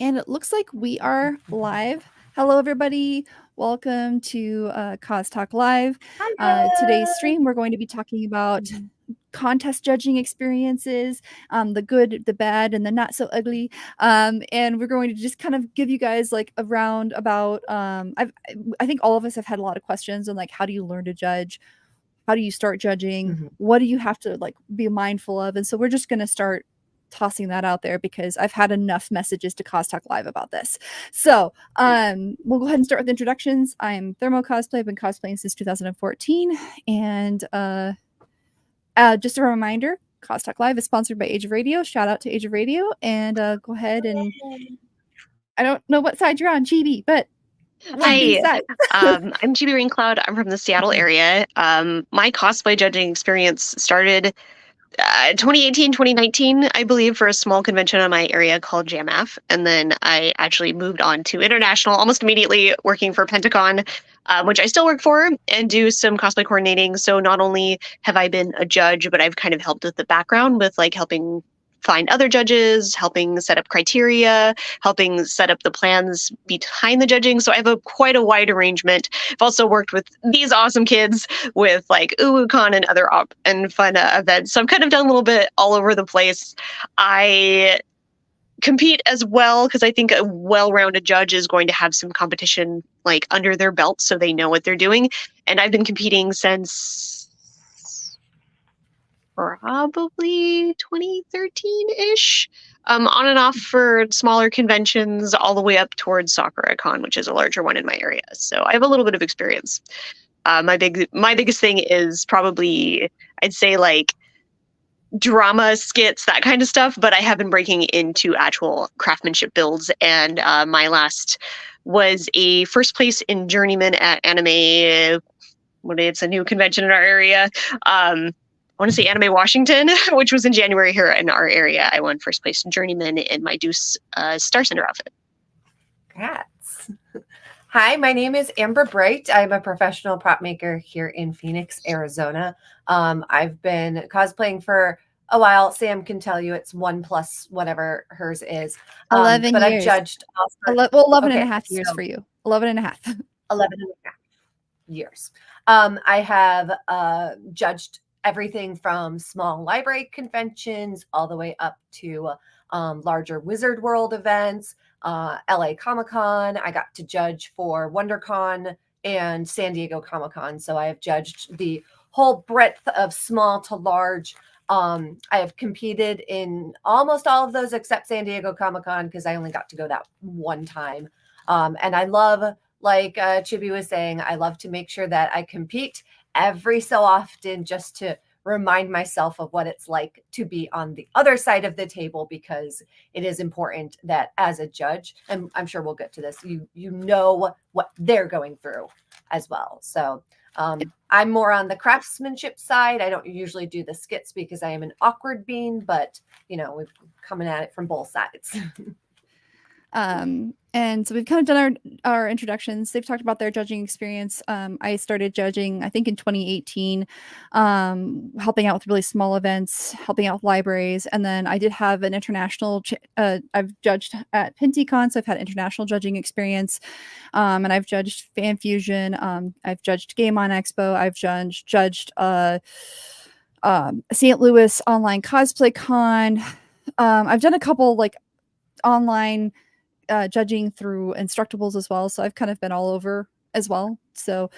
And it looks like we are live. Hello, everybody. Welcome to Cause Talk Live. Today's stream, we're going to be talking about contest judging experiences, the good, the bad, and the not so ugly. And we're going to just kind of give you guys like a round about. I think all of us have had a lot of questions on like how do you learn to judge, how do you start judging, what do you have to like be mindful of, and so we're just going to start tossing that out there because I've had enough messages to Cause Talk Live about this. So we'll go ahead and start with introductions. I'm Thermo Cosplay. I've been cosplaying since 2014. And just a reminder, Cause Talk Live is sponsored by Age of Radio. Shout out to Age of Radio. And go ahead and I don't know what side you're on, Chibi, but Hi, I'm GB Raincloud. I'm from the Seattle area. My cosplay judging experience started 2018, 2019, I believe, for a small convention in my area called JamAF. And then I actually moved on to international almost immediately, working for Pentacon, which I still work for, and do some cosplay coordinating. So not only have I been a judge, but I've kind of helped with the background with like helping find other judges, helping set up criteria, helping set up the plans behind the judging. So I have quite a wide arrangement. I've also worked with these awesome kids with like UwuCon and other and fun events. So I've kind of done a little bit all over the place. I compete as well because I think a well-rounded judge is going to have some competition like under their belt so they know what they're doing. And I've been competing since probably 2013-ish, on and off for smaller conventions all the way up towards SakuraCon, which is a larger one in my area. So I have a little bit of experience. My biggest thing is probably, I'd say, like drama skits, that kind of stuff, but I have been breaking into actual craftsmanship builds, and my last was a first place in Journeyman at Anime, it's a new convention in our area. I want to say Anime Washington, which was in January here in our area. I won first place in Journeyman in my Deuce Star Center outfit. Congrats. Hi, my name is Amber Bright. I'm a professional prop maker here in Phoenix, Arizona. I've been cosplaying for a while. Sam can tell you it's 1+ whatever hers is. 11 but years. I've judged. 11 and a half years for you. 11 and a half. 11 and a half years. I have judged everything from small library conventions all the way up to larger Wizard World events, LA Comic-Con. I got to judge for WonderCon and San Diego Comic-Con. So I have judged the whole breadth of small to large. I have competed in almost all of those except San Diego Comic-Con because I only got to go that one time. And I love, like Chibi was saying, I love to make sure that I compete every so often just to remind myself of what it's like to be on the other side of the table, because it is important that as a judge, and I'm sure we'll get to this, you know what they're going through as well. So I'm more on the craftsmanship side. I don't usually do the skits because I am an awkward bean, but we're coming at it from both sides. And so we've kind of done our introductions. They've talked about their judging experience. I started judging, I think, in 2018, helping out with really small events, helping out with libraries. And then I did have an international, I've judged at Penticon, so I've had international judging experience. And I've judged Fan Fusion. I've judged Game On Expo. I've judged St. Louis Online Cosplay Con. I've done a couple like online judging through Instructables as well, so I've kind of been all over as well. So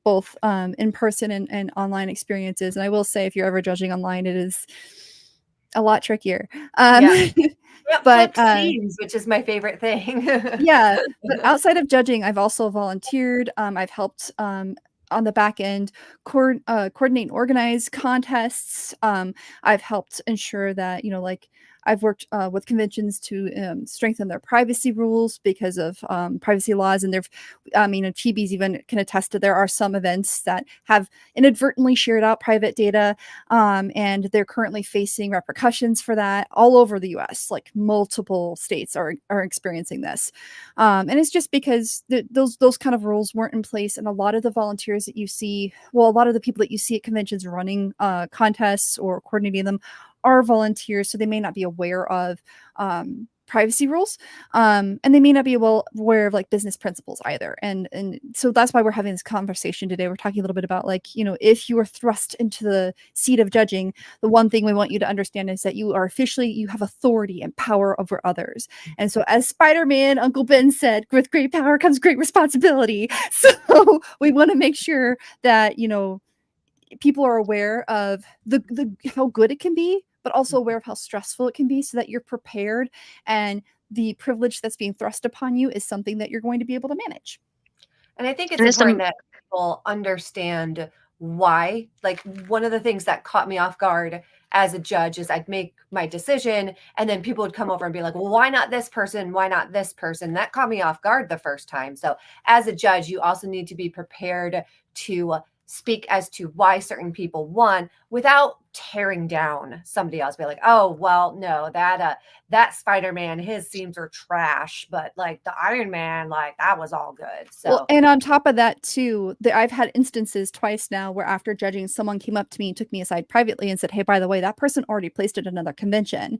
both in person and online experiences. And I will say, if you're ever judging online, it is a lot trickier. But scenes, which is my favorite thing. Yeah, but outside of judging, I've also volunteered. I've helped on the back end coordinate and organize contests. I've helped ensure that I've worked with conventions to strengthen their privacy rules because of privacy laws. And Chibi's even can attest to there are some events that have inadvertently shared out private data, and they're currently facing repercussions for that all over the US. Like multiple states are experiencing this. And it's just because those kind of rules weren't in place. And a lot of the volunteers that you see, a lot of the people that you see at conventions running contests or coordinating them are volunteers, so they may not be aware of privacy rules, and they may not be well aware of like business principles either. And so that's why we're having this conversation today. We're talking a little bit about like, you know, if you are thrust into the seat of judging, the one thing we want you to understand is that you have authority and power over others. And so as Spider-Man Uncle Ben said, with great power comes great responsibility. So we want to make sure that, you know, people are aware of the how good it can be, but also aware of how stressful it can be, so that you're prepared, and the privilege that's being thrust upon you is something that you're going to be able to manage. And I think it's And there's important some that people understand why. Like, one of the things that caught me off guard as a judge is I'd make my decision and then people would come over and be like, well, why not this person? Why not this person? That caught me off guard the first time. So as a judge, you also need to be prepared to speak as to why certain people won without tearing down somebody else. Be like, oh, well, no, that Spider-Man, his scenes are trash, but like the Iron Man, like that was all good. Well, So and on top of that too, I've had instances twice now where after judging, someone came up to me and took me aside privately and said, hey, by the way, that person already placed at another convention.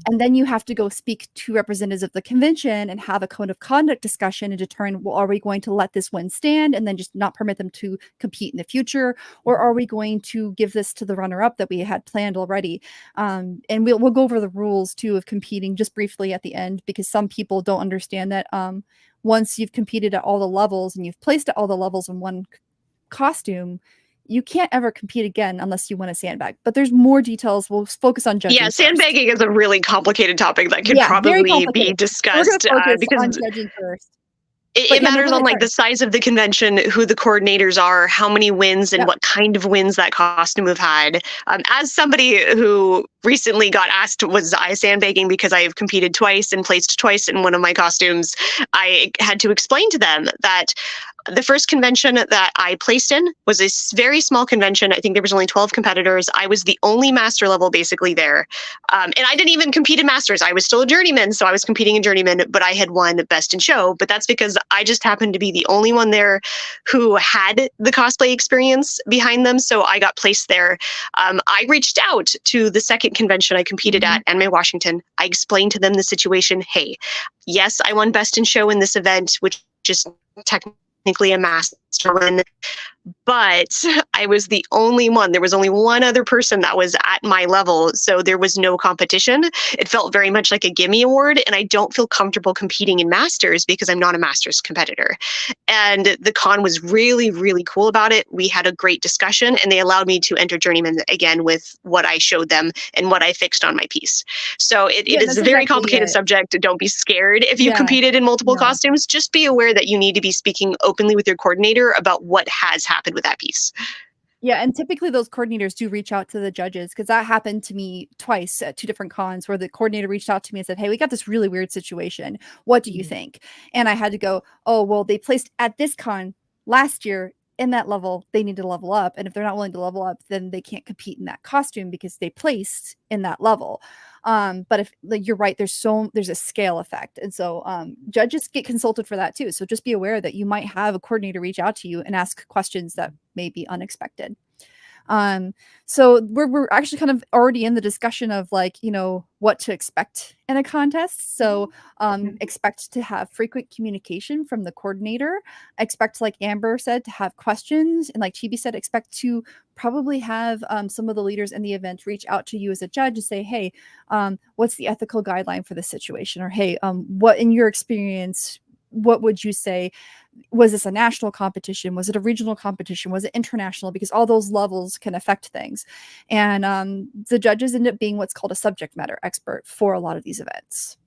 And then you have to go speak to representatives of the convention and have a code of conduct discussion and determine, well, are we going to let this one stand and then just not permit them to compete in the future? Or are we going to give this to the runner-up that we had planned already? And we'll go over the rules too of competing just briefly at the end, because some people don't understand that once you've competed at all the levels and you've placed at all the levels in one costume, you can't ever compete again unless you win a sandbag. But there's more details. We'll focus on judging first. Sandbagging is a really complicated topic that could Yeah, very probably be complicated. We're going discussed to focus because on judging first. it Yeah, no, matters go on ahead, like the size of the convention, who the coordinators are, how many wins, and Yep. what kind of wins that costume have had. As somebody who recently got asked, was I sandbagging because I have competed twice and placed twice in one of my costumes, I had to explain to them that the first convention that I placed in was a very small convention. I think there was only 12 competitors. I was the only master level basically there. And I didn't even compete in masters. I was still a journeyman, so I was competing in journeyman, but I had won best in show. But that's because I just happened to be the only one there who had the cosplay experience behind them. So I got placed there. I reached out to the second convention I competed at, Anime Washington. I explained to them the situation. Hey, yes, I won best in show in this event, which is technically a master win, but I was the only one. There was only one other person that was at my level, so there was no competition. It felt very much like a gimme award, and I don't feel comfortable competing in masters because I'm not a masters competitor. And the con was really, really cool about it. We had a great discussion, and they allowed me to enter journeyman again with what I showed them and what I fixed on my piece. So it is a very complicated subject. Don't be scared if you competed in multiple costumes. Just be aware that you need to be speaking openly with your coordinator about what has happened with that piece. Yeah, and typically those coordinators do reach out to the judges, because that happened to me twice at 2 different cons where the coordinator reached out to me and said, hey, we got this really weird situation. What do you think? And I had to go, oh, well, they placed at this con last year in that level, they need to level up. And if they're not willing to level up, then they can't compete in that costume because they placed in that level. But if like, you're right, there's a scale effect. And so judges get consulted for that too. So just be aware that you might have a coordinator reach out to you and ask questions that may be unexpected. So we're actually kind of already in the discussion of like, you know, what to expect in a contest. So expect to have frequent communication from the coordinator. Expect, like Amber said, to have questions, and like Chibi said, expect to probably have some of the leaders in the event reach out to you as a judge and say, hey, what's the ethical guideline for this situation? Or hey, what in your experience, what would you say? Was this a national competition? Was it a regional competition? Was it international? Because all those levels can affect things. And the judges end up being what's called a subject matter expert for a lot of these events.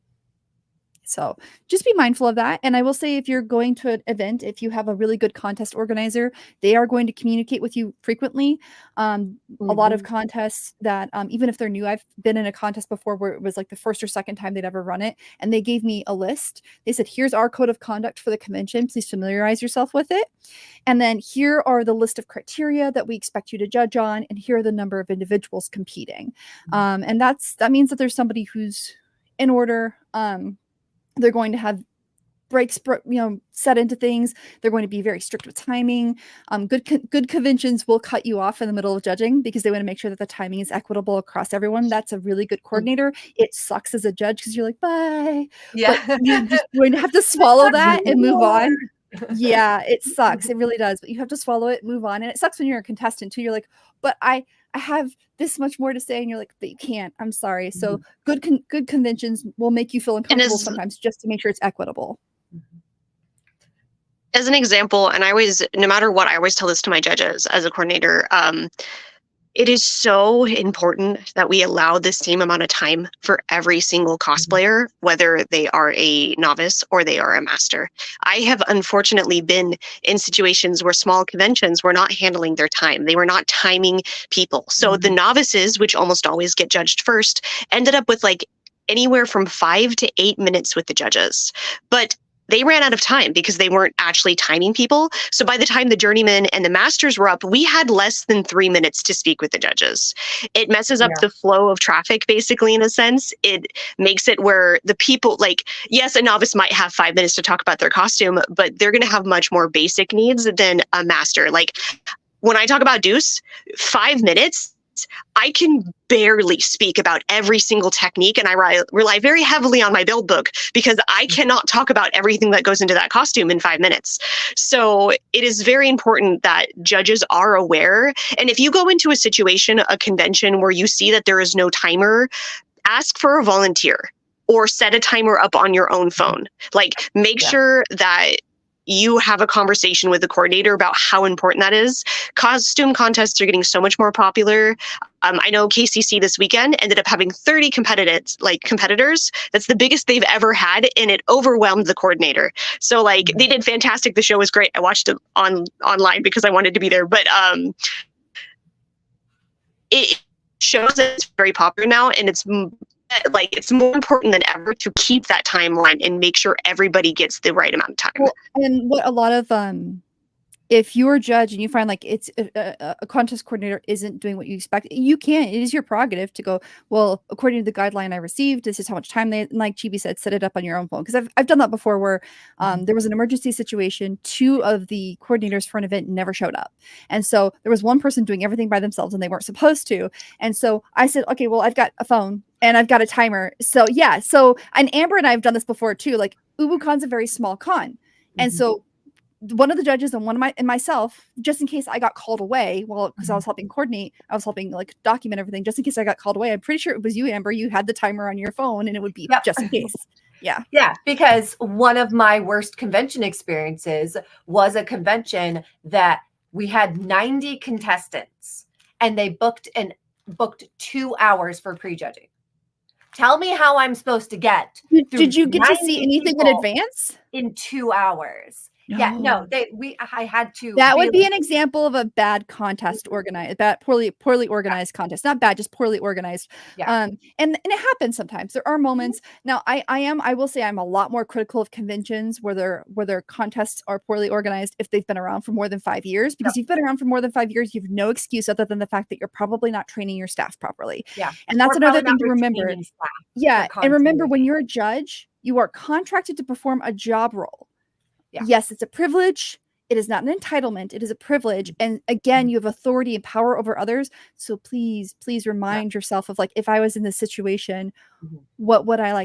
So just be mindful of that. And I will say, if you're going to an event, if you have a really good contest organizer, they are going to communicate with you frequently. A lot of contests that, even if they're new, I've been in a contest before where it was like the first or second time they'd ever run it. And they gave me a list. They said, here's our code of conduct for the convention. Please familiarize yourself with it. And then here are the list of criteria that we expect you to judge on. And here are the number of individuals competing. And that means that there's somebody who's in order. They're going to have breaks, set into things. They're going to be very strict with timing. Good conventions will cut you off in the middle of judging because they want to make sure that the timing is equitable across everyone. That's a really good coordinator. It sucks as a judge because you're like, bye. Yeah. But you're just going to have to swallow that and move on. Yeah, it sucks. It really does. But you have to swallow it, move on. And it sucks when you're a contestant too. You're like, but I have this much more to say, and you're like, but you can't. I'm sorry. So good conventions will make you feel uncomfortable sometimes just to make sure it's equitable. As an example, and no matter what, I always tell this to my judges as a coordinator, it is so important that we allow the same amount of time for every single cosplayer, whether they are a novice or they are a master. I have unfortunately been in situations where small conventions were not handling their time. They were not timing people. So the novices, which almost always get judged first, ended up with like anywhere from 5 to 8 minutes with the judges. But they ran out of time because they weren't actually timing people. So by the time the journeymen and the masters were up, we had less than 3 minutes to speak with the judges. It messes up the flow of traffic, basically, in a sense. It makes it where the people, like, yes, a novice might have 5 minutes to talk about their costume, but they're going to have much more basic needs than a master. Like, when I talk about Deuce, 5 minutes, I can barely speak about every single technique, and I rely very heavily on my build book because I cannot talk about everything that goes into that costume in 5 minutes. So it is very important that judges are aware. And if you go into a situation, a convention where you see that there is no timer, ask for a volunteer or set a timer up on your own phone. Like, make sure that you have a conversation with the coordinator about how important that is. Costume contests are getting so much more popular. I know KCC this weekend ended up having 30 competitors. That's the biggest they've ever had, and it overwhelmed the coordinator. So like they did fantastic. The show was great. I watched it online because I wanted to be there. But it shows that it's very popular now, and it's more important than ever to keep that timeline and make sure everybody gets the right amount of time. Well, and what a lot of if you're a judge and you find like it's a contest coordinator isn't doing what you expect, it is your prerogative to go, well, according to the guideline I received, this is how much time like Chibi said, set it up on your own phone. Because I've done that before where there was an emergency situation. 2 of the coordinators for an event never showed up. And so there was one person doing everything by themselves and they weren't supposed to. And so I said, okay, well, I've got a phone and I've got a timer. So yeah. So, and Amber and I have done this before too. Like UbuCon's a very small con. And so one of the judges and myself, just in case I got called away, because I was helping coordinate, I was helping like document everything, just in case I got called away. I'm pretty sure it was you, Amber. You had the timer on your phone, and it would be just in case. Yeah. Yeah, because one of my worst convention experiences was a convention that we had 90 contestants, and they booked 2 hours for prejudging. Tell me how I'm supposed to get. Did you get to see anything in advance? In 2 hours. No. Yeah, no, I had to. That would be an example of a bad contest organized, poorly organized contest. Not bad, just poorly organized. Yeah. And it happens sometimes. There are moments. Now, I will say I'm a lot more critical of conventions where their contests are poorly organized if they've been around for more than 5 years. Because you've been around for more than 5 years, you have no excuse other than the fact that you're probably not training your staff properly. Yeah. And that's another thing to remember. Yeah. And remember, when you're a judge, you are contracted to perform a job role. Yeah. Yes, it's a privilege. It is not an entitlement. It is a privilege. And again, you have authority and power over others. So please remind yourself of like, if I was in this situation, what would I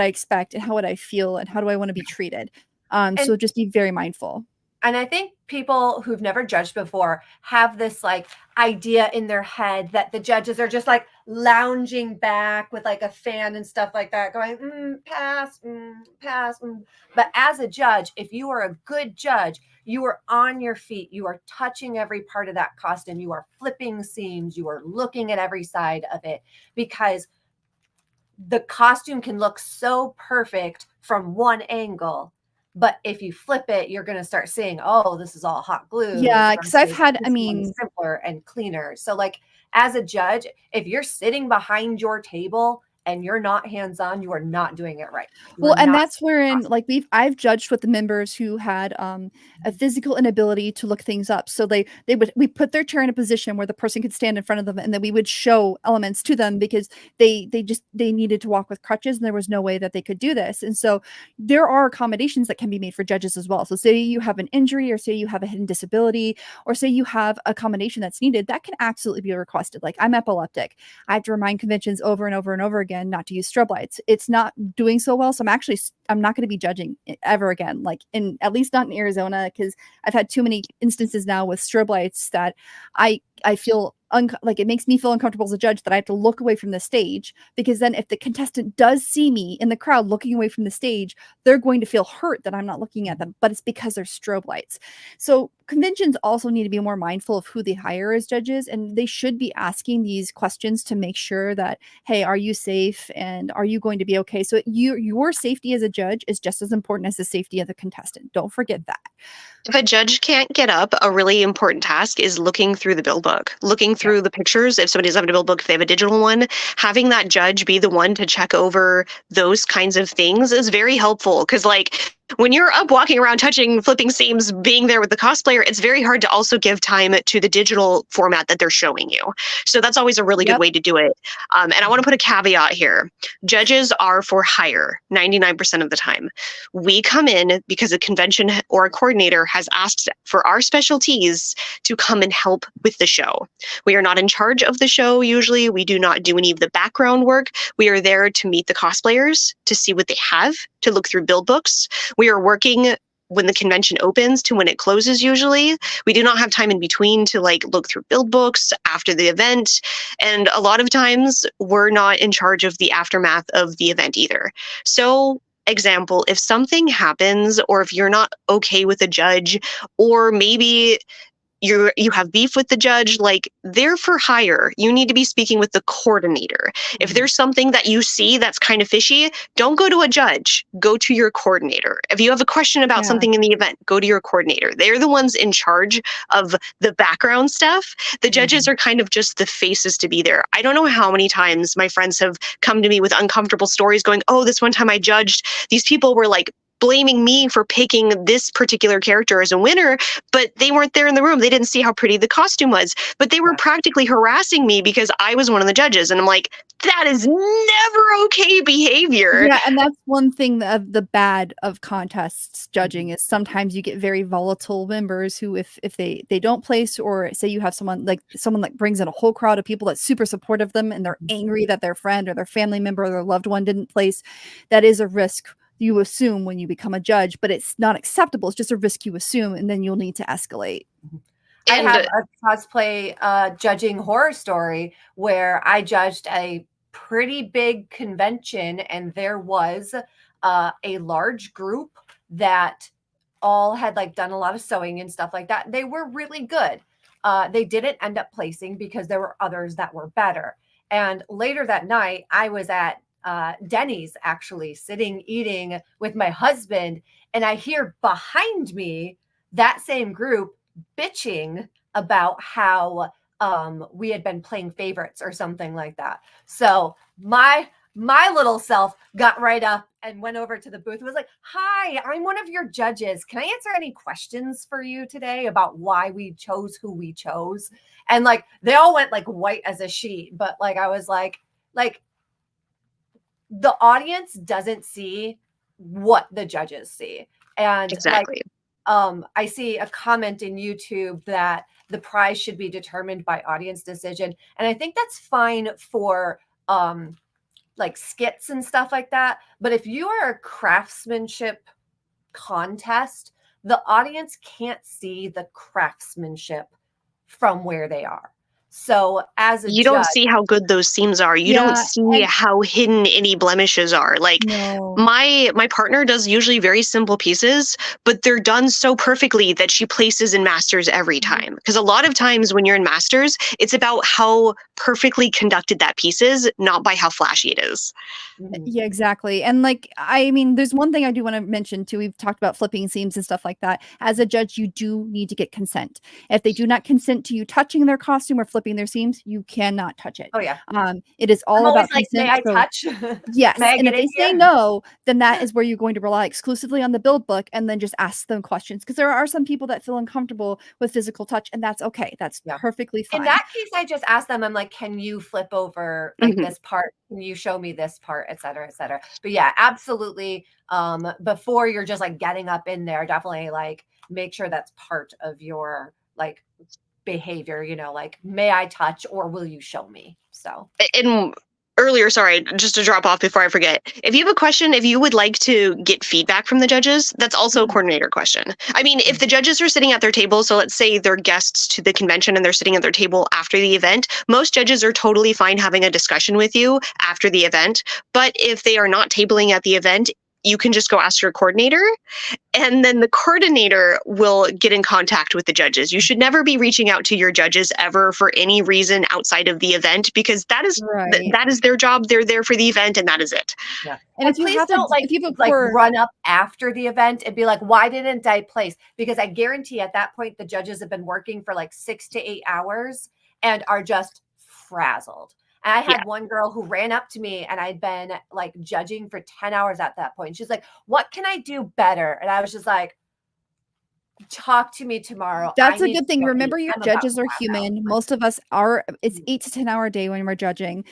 expect and how would I feel and how do I want to be treated? So just be very mindful. And I think people who've never judged before have this like idea in their head that the judges are just like lounging back with like a fan and stuff like that going, pass. But as a judge, if you are a good judge, you are on your feet. You are touching every part of that costume. You are flipping seams. You are looking at every side of it because the costume can look so perfect from one angle. But if you flip it, you're going to start seeing, oh, this is all hot glue. Yeah, because I've had, simpler and cleaner. So like as a judge, if you're sitting behind your table and you're not hands-on, you are not doing it right. Well, and that's wherein like I've judged with the members who had a physical inability to look things up. So we put their chair in a position where the person could stand in front of them, and then we would show elements to them because they needed to walk with crutches and there was no way that they could do this. And so there are accommodations that can be made for judges as well. So say you have an injury, or say you have a hidden disability, or say you have a accommodation that's needed, that can absolutely be requested. Like, I'm epileptic. I have to remind conventions over and over and over again not to use strobe lights. It's not doing so well. So I'm not going to be judging ever again, like at least not in Arizona, because I've had too many instances now with strobe lights that I feel like it makes me feel uncomfortable as a judge that I have to look away from the stage, because then if the contestant does see me in the crowd looking away from the stage, they're going to feel hurt that I'm not looking at them, but it's because there's strobe lights. So conventions also need to be more mindful of who they hire as judges, and they should be asking these questions to make sure that, hey, are you safe and are you going to be okay? So your safety as a judge is just as important as the safety of the contestant. Don't forget that. If a judge can't get up, a really important task is looking through the bill book, looking through the pictures. If somebody doesn't have a bill book, if they have a digital one, having that judge be the one to check over those kinds of things is very helpful. Because like when you're up walking around, touching, flipping seams, being there with the cosplayer, it's very hard to also give time to the digital format that they're showing you. So that's always a really good way to do it. And I want to put a caveat here. Judges are for hire 99% of the time. We come in because a convention or a coordinator has asked for our specialties to come and help with the show. We are not in charge of the show usually. We do not do any of the background work. We are there to meet the cosplayers, to see what they have, to look through build books. We are working when the convention opens to when it closes usually. We do not have time in between to like look through build books after the event. And a lot of times we're not in charge of the aftermath of the event either. So example, if something happens, or if you're not okay with a judge, or maybe you have beef with the judge, like they're for hire. You need to be speaking with the coordinator. If there's something that you see that's kind of fishy, don't go to a judge, go to your coordinator. If you have a question about something in the event, go to your coordinator. They're the ones in charge of the background stuff. The judges are kind of just the faces to be there. I don't know how many times my friends have come to me with uncomfortable stories going, oh, this one time I judged, these people were like blaming me for picking this particular character as a winner, but they weren't there in the room. They didn't see how pretty the costume was, but they were practically harassing me because I was one of the judges. And I'm like, that is never okay behavior. Yeah, and that's one thing of the bad of contests judging is sometimes you get very volatile members who if they don't place, or say you have someone like brings in a whole crowd of people that's super supportive of them and they're angry that their friend or their family member or their loved one didn't place, that is a risk you assume when you become a judge, but it's not acceptable. It's just a risk you assume, and then you'll need to escalate. I have a cosplay judging horror story where I judged a pretty big convention, and there was a large group that all had like done a lot of sewing and stuff like that. They were really good. They didn't end up placing because there were others that were better. And later that night, I was at Denny's actually sitting eating with my husband, and I hear behind me that same group bitching about how we had been playing favorites or something like that. So my little self got right up and went over to the booth and was like, hi, I'm one of your judges. Can I answer any questions for you today about why we chose who we chose? And like they all went like white as a sheet, but like I was like the audience doesn't see what the judges see. And exactly. I see a comment in YouTube that the prize should be determined by audience decision. And I think that's fine for like skits and stuff like that. But if you are a craftsmanship contest, the audience can't see the craftsmanship from where they are. So as a you don't see how good those seams are. You don't see how hidden any blemishes are. Like my partner does usually very simple pieces, but they're done so perfectly that she places in masters every time. Because a lot of times when you're in masters, it's about how perfectly conducted that piece is, not by how flashy it is. Yeah, exactly. And like, I mean, there's one thing I do want to mention too. We've talked about flipping seams and stuff like that. As a judge, you do need to get consent. If they do not consent to you touching their costume or flipping their seams, you cannot touch it. Oh yeah. It is I'm all always about like, may consent. I So touch? yes, May I and get if in they say here? no, then that is where you're going to rely exclusively on the build book and then just ask them questions because there are some people that feel uncomfortable with physical touch, and that's okay. That's Yeah. perfectly In fine. that case, I just ask them, I'm like, can you flip over like this part? Can you show me this part, et cetera, et cetera. But yeah, absolutely. Before you're just like getting up in there, definitely like make sure that's part of your like behavior, like, may I touch or will you show me? So And earlier, sorry, just to drop off before I forget, if you have a question, if you would like to get feedback from the judges, that's also a coordinator question. I mean, if the judges are sitting at their table, so let's say they're guests to the convention and they're sitting at their table after the event, most judges are totally fine having a discussion with you after the event. But if they are not tabling at the event, you can just go ask your coordinator, and then the coordinator will get in contact with the judges. You should never be reaching out to your judges ever for any reason outside of the event, because Right. that is their job. They're there for the event, and that is it. yeah. And if you please have don't if you have a like core run up after the event and be like, why didn't I place? Because I guarantee at that point the judges have been working for like 6 to 8 hours and are just frazzled. And I had one girl who ran up to me and I'd been like judging for 10 hours at that point. She's like, what can I do better? And I was just like, talk to me tomorrow. That's a good thing. Remember, your I'm about judges to are pass out. human. Most of us are. It's 8 to 10 hour day when we're judging.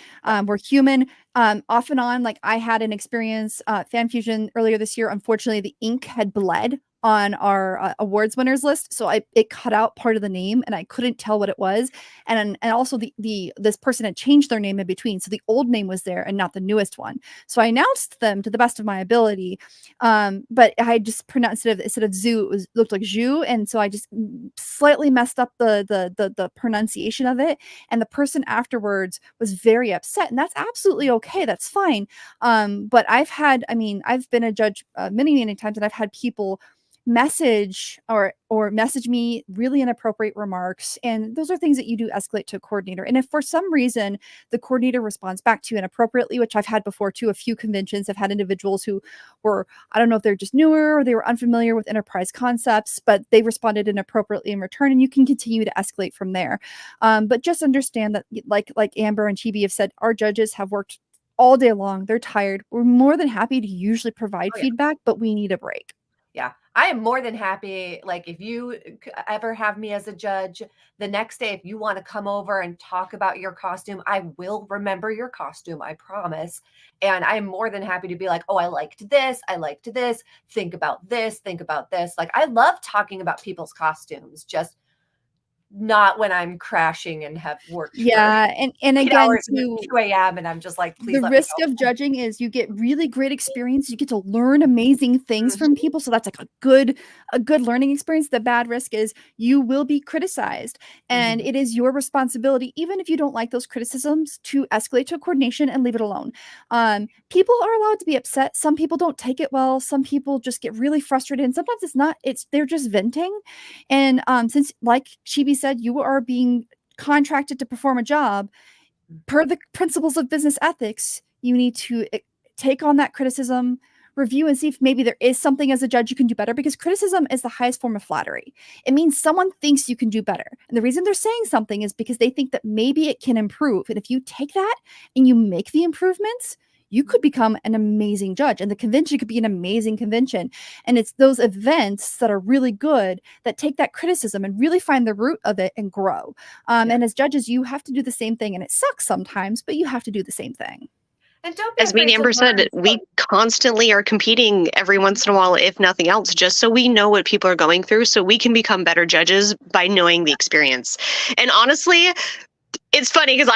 We're human. Off and on. Like, I had an experience, Fan Fusion earlier this year. Unfortunately, the ink had bled on our awards winners list, so it cut out part of the name, and I couldn't tell what it was. And also this person had changed their name in between, so the old name was there and not the newest one. So I announced them to the best of my ability, but I just pronounced it instead of zoo, it looked like Zhu, and so I just slightly messed up the pronunciation of it. And the person afterwards was very upset, and that's absolutely okay. That's fine. But I've been a judge many times, and I've had people message message me really inappropriate remarks, and those are things that you do escalate to a coordinator. And if for some reason the coordinator responds back to you inappropriately, which I've had before too, a few conventions I've had individuals who were, I don't know if they're just newer or they were unfamiliar with enterprise concepts, but they responded inappropriately in return, and you can continue to escalate from there. But just understand that, like Amber and Chibi have said, our judges have worked all day long. They're tired. We're more than happy to usually provide feedback, but we need a break. Yeah, I am more than happy. Like, if you ever have me as a judge, the next day, if you want to come over and talk about your costume, I will remember your costume, I promise. And I'm more than happy to be like, oh, I liked this. I liked this. Think about this. Think about this. Like, I love talking about people's costumes, just not when I'm crashing and have worked for and 8 again, hours and too, it's 2 a.m. and I'm just like, please the let me risk go. of judging is you get really great experience. You get to learn amazing things from Mhm. people. So that's like a good learning experience. The bad risk is you will be criticized. And Mhm. it is your responsibility, even if you don't like those criticisms, to escalate to a coordination and leave it alone. People are allowed to be upset. Some people don't take it well. Some people just get really frustrated. And sometimes they're just venting. And since, like Chibi said, you are being contracted to perform a job per the principles of business ethics, you need to take on that criticism, review, and see if maybe there is something as a judge you can do better, because criticism is the highest form of flattery. It means someone thinks you can do better. And the reason they're saying something is because they think that maybe it can improve. And if you take that and you make the improvements, you could become an amazing judge, and the convention could be an amazing convention. And it's those events that are really good that take that criticism and really find the root of it and grow. And as judges, you have to do the same thing, and it sucks sometimes, but you have to do the same thing. And don't be As me and afraid to Amber said, learn. we constantly are competing every once in a while, if nothing else, just so we know what people are going through, so we can become better judges by knowing the experience. And honestly, it's funny because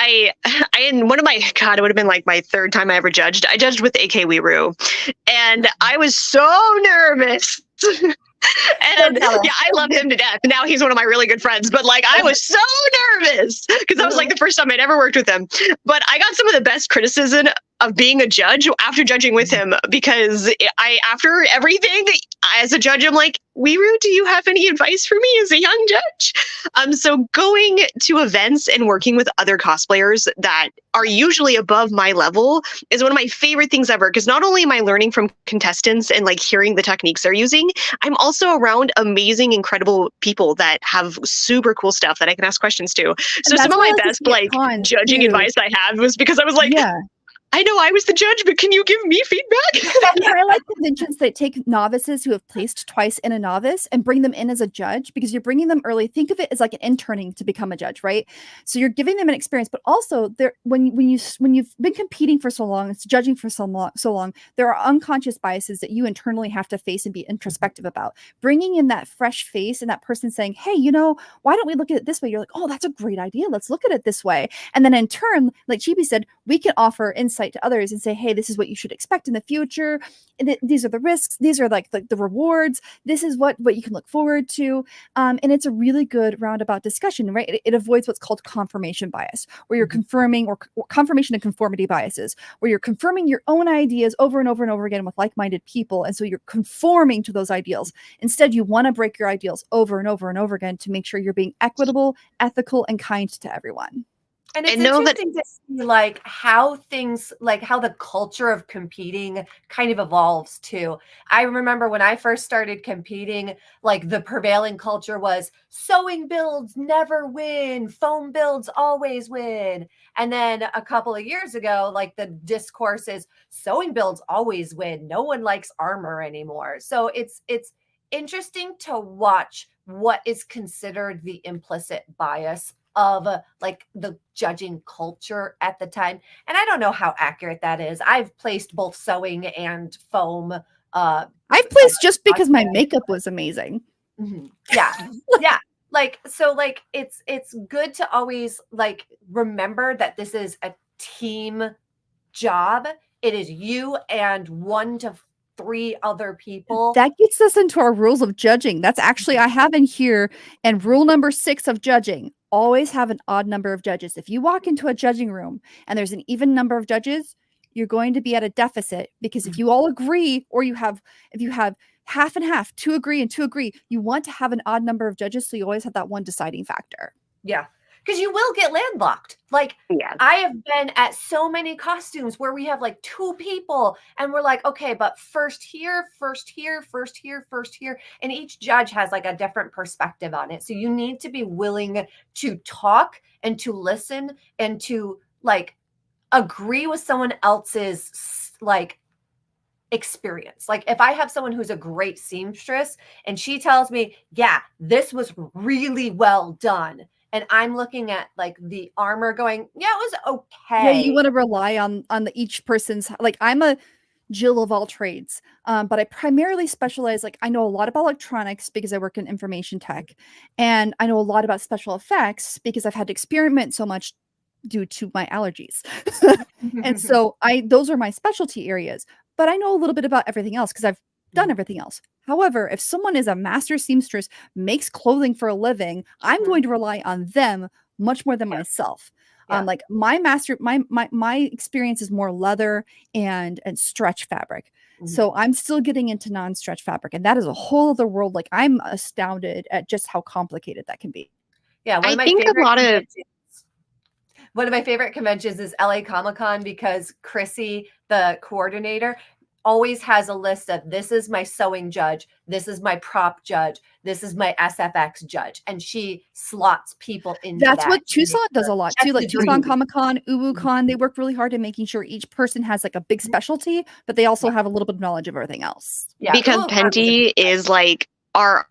in one of my, God, it would have been like my third time I ever judged. I judged with AK Weeru, and I was so nervous. And yeah, I love him to death. Now he's one of my really good friends, but like, I was so nervous because that was like the first time I'd ever worked with him. But I got some of the best criticism of being a judge after judging with him, because after everything, as a judge, I'm like, Weeru, do you have any advice for me as a young judge? So going to events and working with other cosplayers that are usually above my level is one of my favorite things ever, because not only am I learning from contestants and like hearing the techniques they're using, I'm also around amazing, incredible people that have super cool stuff that I can ask questions to. So some of my best like judging advice I had was because I was like, I know I was the judge, but can you give me feedback? I like conventions that take novices who have placed twice in a novice and bring them in as a judge, because you're bringing them early. Think of it as like an interning to become a judge, right? So you're giving them an experience, but also when you've been competing for so long, it's judging for so long, there are unconscious biases that you internally have to face and be introspective about. Bringing in that fresh face and that person saying, hey, why don't we look at it this way? You're like, oh, that's a great idea. Let's look at it this way. And then in turn, like Chibi said, we can offer insight to others and say, hey, this is what you should expect in the future. These are the risks. These are like the rewards. This is what you can look forward to. And it's a really good roundabout discussion, right? It avoids what's called confirmation bias, where you're confirming, or confirmation and conformity biases, where you're confirming your own ideas over and over and over again with like-minded people. And so you're conforming to those ideals. Instead, you want to break your ideals over and over and over again to make sure you're being equitable, ethical, and kind to everyone. And it's interesting to see like how things, like how the culture of competing kind of evolves too. I remember when I first started competing, like the prevailing culture was sewing builds never win, foam builds always win. And then a couple of years ago, like the discourse is sewing builds always win. No one likes armor anymore. So it's interesting to watch what is considered the implicit bias of like the judging culture at the time. And I don't know how accurate that is. I've placed both sewing and foam. I've placed just because my makeup was amazing. Mm-hmm. Yeah. Yeah. Like, so like it's good to always like remember that this is a team job. It is you and 1 to 3 other people. That gets us into our rules of judging. That's actually, I have in here, and rule number 6 of judging, always have an odd number of judges. If you walk into a judging room and there's an even number of judges, you're going to be at a deficit, because if you all agree, or if you have half and half, 2 agree and 2 agree, you want to have an odd number of judges, so you always have that one deciding factor. Yeah. Because you will get landlocked. Like, I have been at so many costumes where we have like 2 people and we're like, okay, but first here, first here, first here, first here. And each judge has like a different perspective on it. So you need to be willing to talk and to listen and to like agree with someone else's like experience. Like if I have someone who's a great seamstress and she tells me, yeah, this was really well done, and I'm looking at like the armor going, yeah, it was okay. Yeah, you want to rely on each person's, like, I'm a Jill of all trades, but I primarily specialize, like, I know a lot about electronics because I work in information tech, and I know a lot about special effects because I've had to experiment so much due to my allergies. And so those are my specialty areas, but I know a little bit about everything else because I've done everything else. However, if someone is a master seamstress, makes clothing for a living, I'm going to rely on them much more than myself. Like my experience is more leather and stretch fabric. So I'm still getting into non-stretch fabric, and that is a whole other world. Like, I'm astounded at just how complicated that can be. Yeah, one of my favorite conventions is LA Comic-Con, because Chrissy, the coordinator, always has a list of, this is my sewing judge, this is my prop judge, this is my SFX judge, and she slots people into That's what Tucson does a lot too. Like Tucson Comic-Con, UwuCon, they work really hard at making sure each person has like a big specialty, but they also have a little bit of knowledge of everything else. Yeah, because Penti is like,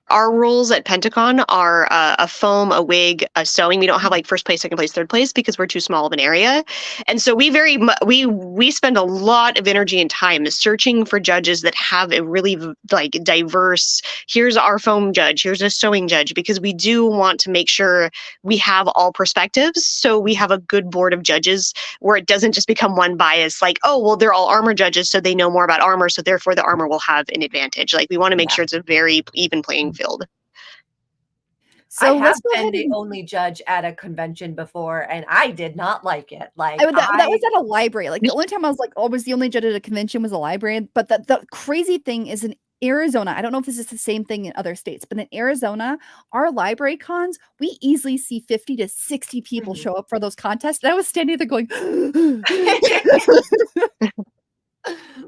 our rules at Pentacon are a foam, a wig, a sewing. We don't have like first place, second place, third place, because we're too small of an area. And so we spend a lot of energy and time searching for judges that have a really like diverse, here's our foam judge, here's a sewing judge, because we do want to make sure we have all perspectives. So we have a good board of judges where it doesn't just become one bias, like, oh, well, they're all armor judges, so they know more about armor, so therefore the armor will have an advantage. Like, we want to make sure it's a very even playing field. I So have let's go been ahead the and only judge at a convention before, and I did not like it. Like that was at a library. Like the only time I was like, oh, was the only judge at a convention was a library. But the crazy thing is in Arizona, I don't know if this is the same thing in other states, but in Arizona, our library cons, we easily see 50 to 60 people show up for those contests. And I was standing there going,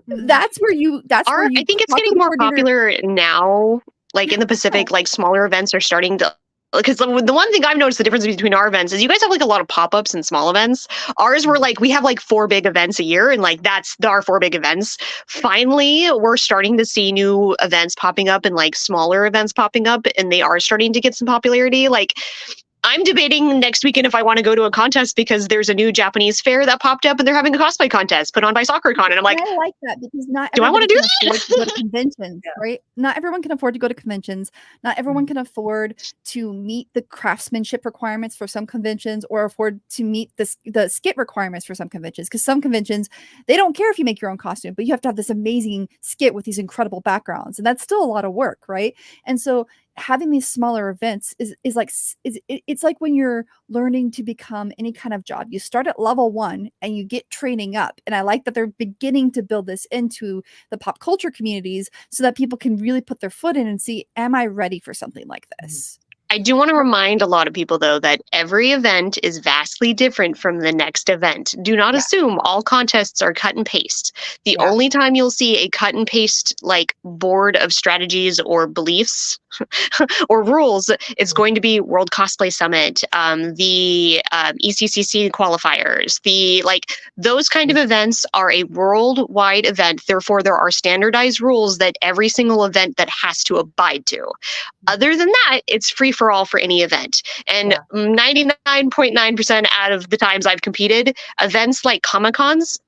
that's where you I think it's getting costume more coordinator. popular now, like in the Pacific, like smaller events are starting to. Because the one thing I've noticed the difference between our events is you guys have like a lot of pop-ups and small events. Ours were like we have like 4 big events a year, and like that's our 4 big events. Finally, we're starting to see new events popping up and like smaller events popping up, and they are starting to get some popularity. Like I'm debating next weekend if I want to go to a contest because there's a new Japanese fair that popped up and they're having a cosplay contest put on by SoccerCon. And I'm like, I like that because not do I want everybody to do can afford to go to that? conventions, right? Not everyone can afford to go to conventions. Not everyone can afford to meet the craftsmanship requirements for some conventions or afford to meet the skit requirements for some conventions. Because some conventions, they don't care if you make your own costume, but you have to have this amazing skit with these incredible backgrounds. And that's still a lot of work, right? And so having these smaller events is like it's like when you're learning to become any kind of job. You start at level 1 and you get training up. And I like that they're beginning to build this into the pop culture communities so that people can really put their foot in and see, am I ready for something like this? I do want to remind a lot of people, though, that every event is vastly different from the next event. Do not assume all contests are cut and paste. The only time you'll see a cut and paste like board of strategies or beliefs or rules is going to be World Cosplay Summit, the ECCC qualifiers, the like those kind of events are a worldwide event. Therefore, there are standardized rules that every single event that has to abide to. Other than that, it's free for all for any event. And 99.9% out of the times I've competed, events like Comic-Cons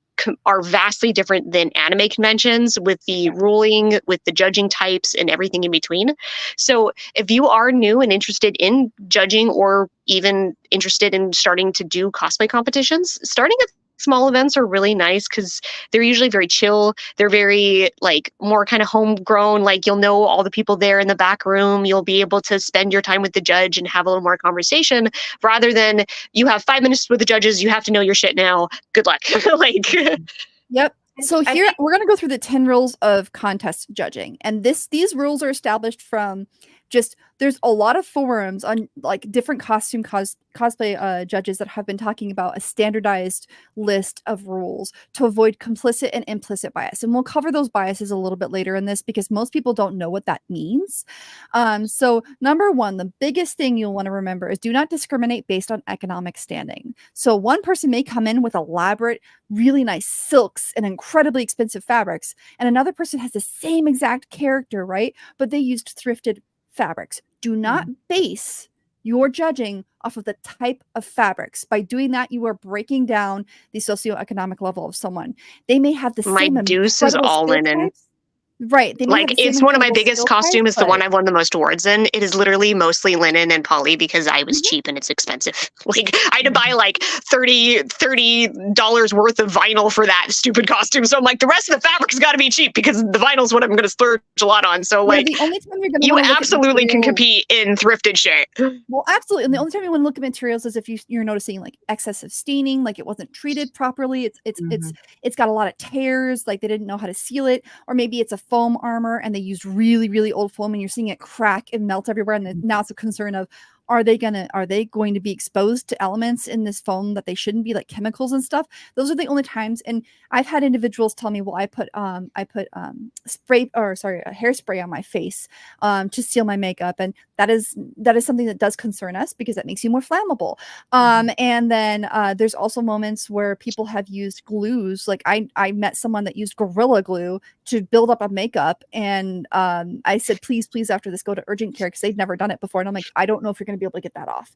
are vastly different than anime conventions with the ruling, with the judging types and everything in between. So if you are new and interested in judging or even interested in starting to do cosplay competitions, starting at small events are really nice because they're usually very chill. They're very like more kind of homegrown. Like you'll know all the people there in the back room. You'll be able to spend your time with the judge and have a little more conversation rather than you have 5 minutes with the judges. You have to know your shit now. Good luck. Like, yep. So here we're going to go through the 10 rules of contest judging. And these rules are established from just there's a lot of forums on like different cosplay judges that have been talking about a standardized list of rules to avoid complicit and implicit bias. And we'll cover those biases a little bit later in this because most people don't know what that means. So number 1, the biggest thing you'll want to remember is do not discriminate based on economic standing. So one person may come in with elaborate, really nice silks and incredibly expensive fabrics, and another person has the same exact character, right? But they used thrifted fabrics. Do not base your judging off of the type of fabrics. By doing that, you are breaking down the socioeconomic level of someone. They may have the my same deuce is all linen. types. Right. They may have Like the same it's one of my incredible biggest skill costumes. types, It's the one I've won the most awards in. It is literally mostly linen and poly because I was cheap and it's expensive. Like I had to buy like $30 worth of vinyl for that stupid costume. So I'm like, the rest of the fabric's got to be cheap because the vinyl's what I'm going to splurge a lot on. So like, the only time you're going to you want to look at absolutely can materials- compete in thrifted shit. Well, absolutely. And the only time you want to look at materials is if you're noticing like excessive staining, like it wasn't treated properly. It's got a lot of tears, like they didn't know how to seal it, or maybe it's a foam armor and they used really, really old foam and you're seeing it crack and melt everywhere. And then now it's a concern of are they going to be exposed to elements in this foam that they shouldn't be, like chemicals and stuff? Those are the only times. And I've had individuals tell me, well, I put a hairspray on my face to seal my makeup, and that is something that does concern us because that makes you more flammable. And then there's also moments where people have used glues. Like I met someone that used Gorilla Glue to build up a makeup, and I said, please, after this, go to urgent care because they'd never done it before. And I'm like, I don't know if you're going to be able to get that off.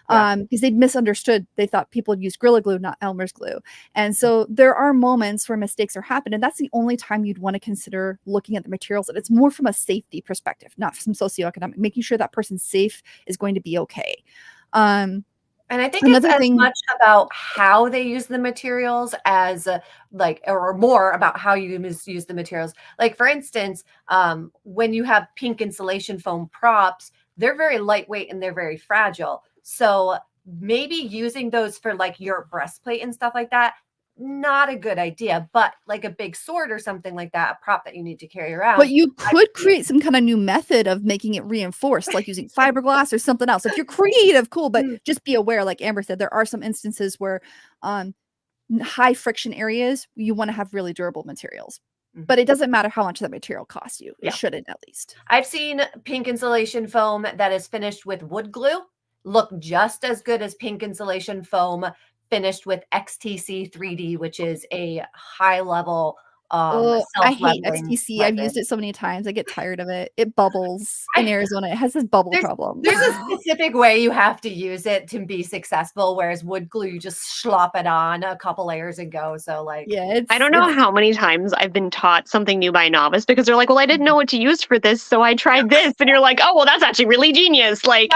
Because they'd misunderstood. They thought people would use Gorilla Glue, not Elmer's glue. And so there are moments where mistakes are happening. And that's the only time you'd want to consider looking at the materials. And it's more from a safety perspective, not from socioeconomic, making sure that person's safe is going to be okay. And I think it's as much about how they use the materials as or more about how you use the materials. Like for instance, when you have pink insulation foam props, they're very lightweight and they're very fragile. So maybe using those for like your breastplate and stuff like that, not a good idea. But like a big sword or something like that, a prop that you need to carry around. But you could create some kind of new method of making it reinforced, like using fiberglass or something else. If you're creative, cool, but just be aware, like Amber said, there are some instances where high friction areas, you want to have really durable materials. But it doesn't matter how much that material costs you. It shouldn't, at least. I've seen pink insulation foam that is finished with wood glue look just as good as pink insulation foam finished with XTC 3D, which is a high level I hate self-leveling XTC. I've resin. used it so many times. I get tired of it. It bubbles in Arizona. It has this bubble problem. There's a specific way you have to use it to be successful, whereas wood glue, you just slop it on a couple layers and go. So like, yeah, I don't know how many times I've been taught something new by a novice because they're like, well, I didn't know what to use for this, so I tried this. And you're like, oh, well, that's actually really genius. Like,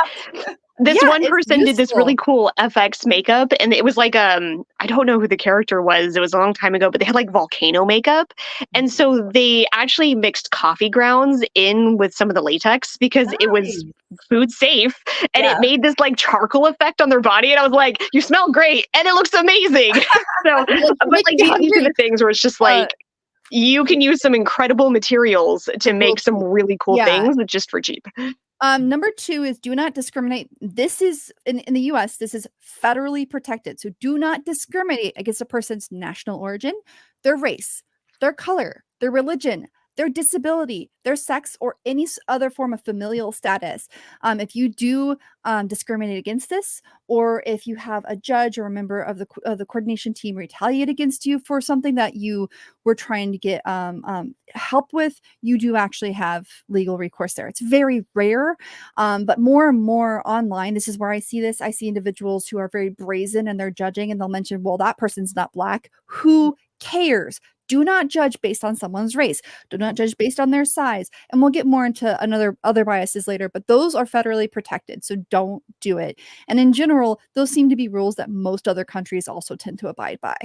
this one person did this really cool FX makeup, and it was like I don't know who the character was. It was a long time ago, but they had like volcano makeup, and so they actually mixed coffee grounds in with some of the latex because it was food safe, and it made this like charcoal effect on their body. And I was like, "You smell great, and it looks amazing." So, but like these are the things where it's just like. You can use some incredible materials to make some really cool things just for cheap. Number 2 is do not discriminate. This is in the US, this is federally protected. So do not discriminate against a person's national origin, their race, their color, their religion, their disability, their sex, or any other form of familial status. If you do discriminate against this, or if you have a judge or a member of the coordination team retaliate against you for something that you were trying to get help with, you do actually have legal recourse there. It's very rare, but more and more online, this is where I see this. I see individuals who are very brazen and they're judging, and they'll mention, well, that person's not Black. Who cares? Do not judge based on someone's race. Do not judge based on their size. And we'll get more into other biases later, but those are federally protected. So don't do it. And in general, those seem to be rules that most other countries also tend to abide by.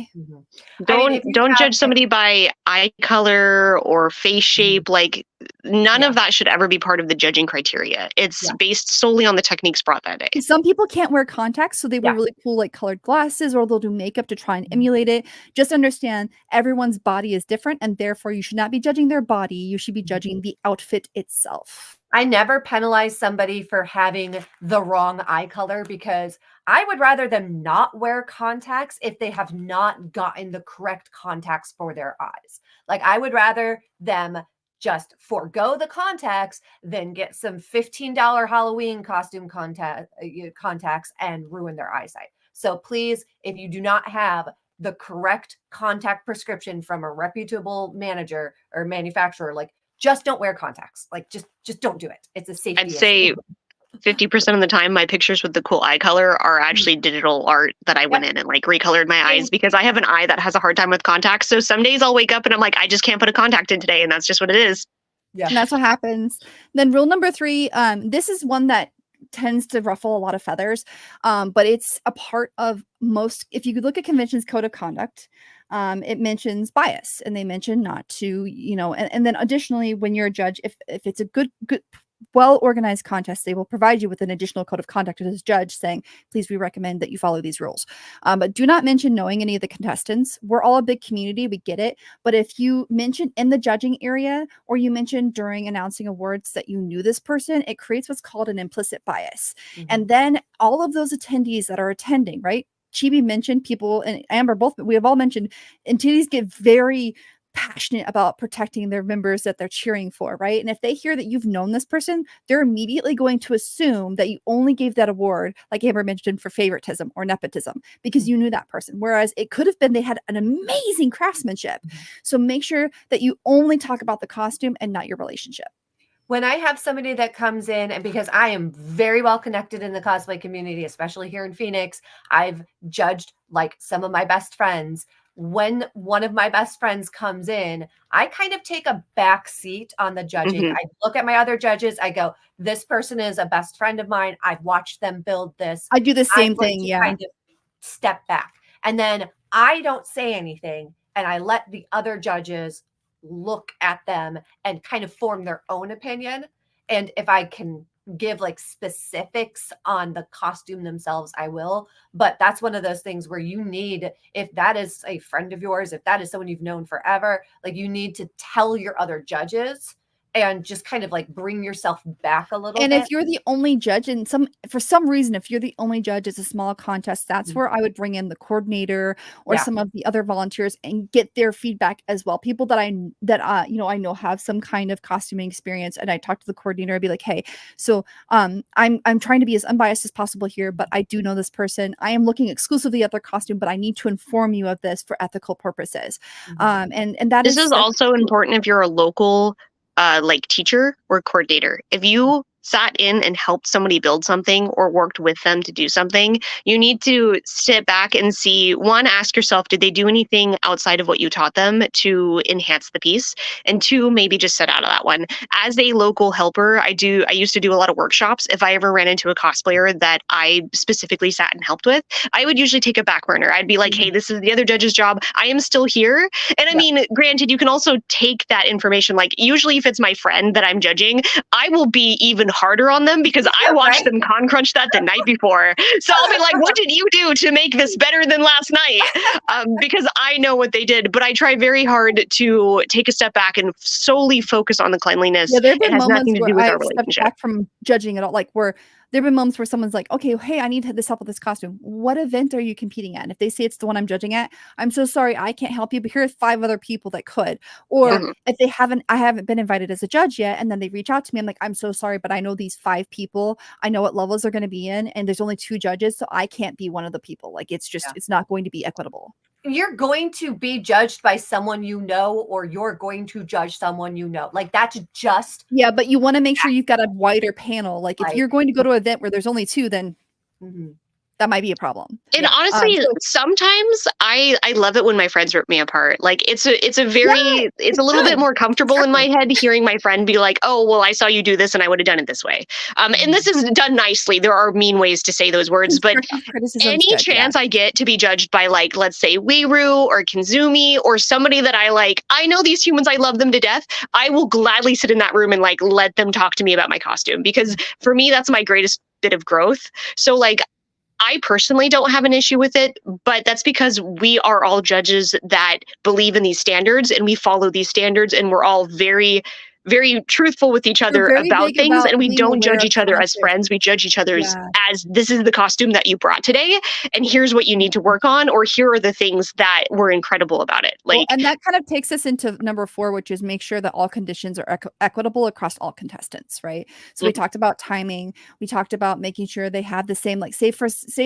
Don't judge somebody by eye color or face shape. Like none of that should ever be part of the judging criteria. It's based solely on the techniques brought that day. Some people can't wear contacts, so they wear really cool like colored glasses, or they'll do makeup to try and emulate it. Just understand everyone's body is different, and therefore you should not be judging their body. You should be judging the outfit itself. I never penalize somebody for having the wrong eye color, because I would rather them not wear contacts if they have not gotten the correct contacts for their eyes. Like, I would rather them just forego the contacts than get some $15 Halloween costume contacts and ruin their eyesight. So please, if you do not have the correct contact prescription from a reputable manager or manufacturer, like, just don't wear contacts. Like, just don't do it. It's a safety issue. I'd say 50% of the time, my pictures with the cool eye color are actually digital art that I went in and like recolored my eyes, because I have an eye that has a hard time with contacts. So some days I'll wake up and I'm like, I just can't put a contact in today. And that's just what it is. Yeah. And that's what happens. Then rule number 3, this is one that tends to ruffle a lot of feathers, but it's a part of most. If you look at convention's code of conduct, it mentions bias, and they mention not to, and then additionally, when you're a judge, if it's a good well-organized contest, they will provide you with an additional code of conduct as judge saying, please, we recommend that you follow these rules. But do not mention knowing any of the contestants. We're all a big community. We get it. But if you mention in the judging area, or you mention during announcing awards that you knew this person, it creates what's called an implicit bias. And then all of those attendees that are attending, right? Chibi mentioned people, and Amber, both, we have all mentioned, attendees get very passionate about protecting their members that they're cheering for, right? And if they hear that you've known this person, they're immediately going to assume that you only gave that award, like Amber mentioned, for favoritism or nepotism, because you knew that person. Whereas it could have been they had an amazing craftsmanship. So make sure that you only talk about the costume and not your relationship. When I have somebody that comes in, and because I am very well connected in the cosplay community, especially here in Phoenix, I've judged like some of my best friends. When one of my best friends comes in, I kind of take a back seat on the judging. I look at my other judges. I go, this person is a best friend of mine. I've watched them build this. I do the same thing. Yeah. Kind of step back. And then I don't say anything, and I let the other judges look at them and kind of form their own opinion. And if I can give like specifics on the costume themselves, I will. But that's one of those things where you need, if that is a friend of yours, if that is someone you've known forever, like you need to tell your other judges and just kind of like bring yourself back a little And bit. if you're the only judge and for some reason, if you're the only judge, it's a small contest, that's where I would bring in the coordinator or Yeah. some of the other volunteers and get their feedback as well. People that I know have some kind of costuming experience, and I talk to the coordinator. I'd be like, hey, so I'm trying to be as unbiased as possible here, but I do know this person. I am looking exclusively at their costume, but I need to inform you of this for ethical purposes. And that This is that's also important if you're a local like teacher or coordinator. If you sat in and helped somebody build something or worked with them to do something, you need to sit back and see, one, ask yourself, did they do anything outside of what you taught them to enhance the piece? And two, maybe just sit out of that one. As a local helper, I used to do a lot of workshops. If I ever ran into a cosplayer that I specifically sat and helped with, I would usually take a back burner. I'd be like, hey, this is the other judge's job. I am still here. And I mean, granted, you can also take that information, like usually if it's my friend that I'm judging, I will be even harder on them because I watched them con crunch that the night before. So I'll be like, what did you do to make this better than last night? Because I know what they did, but I try very hard to take a step back and solely focus on the cleanliness. Yeah, there have It been has moments nothing to where do with our I've stepped relationship. back from judging at all, like where there have been moments where someone's like, okay, hey, I need this help with this costume. What event are you competing at? And if they say it's the one I'm judging at, I'm so sorry, I can't help you, but here are 5 other people that could. Or if I haven't been invited as a judge yet, and then they reach out to me, I'm like, I'm so sorry, but I know these 5 people, I know what levels they're going to be in, and there's only 2 judges, so I can't be one of the people. Like it's just, it's not going to be equitable. You're going to be judged by someone you know, or you're going to judge someone you know. Like that's just but you want to make sure you've got a wider panel. Like if you're going to go to an event where there's only 2, then that might be a problem. And honestly, sometimes I love it when my friends rip me apart. Like it's a little bit more comfortable in my head hearing my friend be like, oh, well, I saw you do this and I would have done it this way. And this is done nicely. There are mean ways to say those words, but any chance I get to be judged by, like, let's say Weiru or Kinzumi or somebody that I like, I know these humans, I love them to death. I will gladly sit in that room and like let them talk to me about my costume, because for me, that's my greatest bit of growth. So like, I personally don't have an issue with it, but that's because we are all judges that believe in these standards and we follow these standards, and we're all very, very truthful with each other about things, and we don't judge each other as friends. We judge each other as, this is the costume that you brought today, and here's what you need to work on, or here are the things that were incredible about it. Like, and that kind of takes us into number 4, which is make sure that all conditions are equitable across all contestants, right? So we talked about timing. We talked about making sure they have the same, like say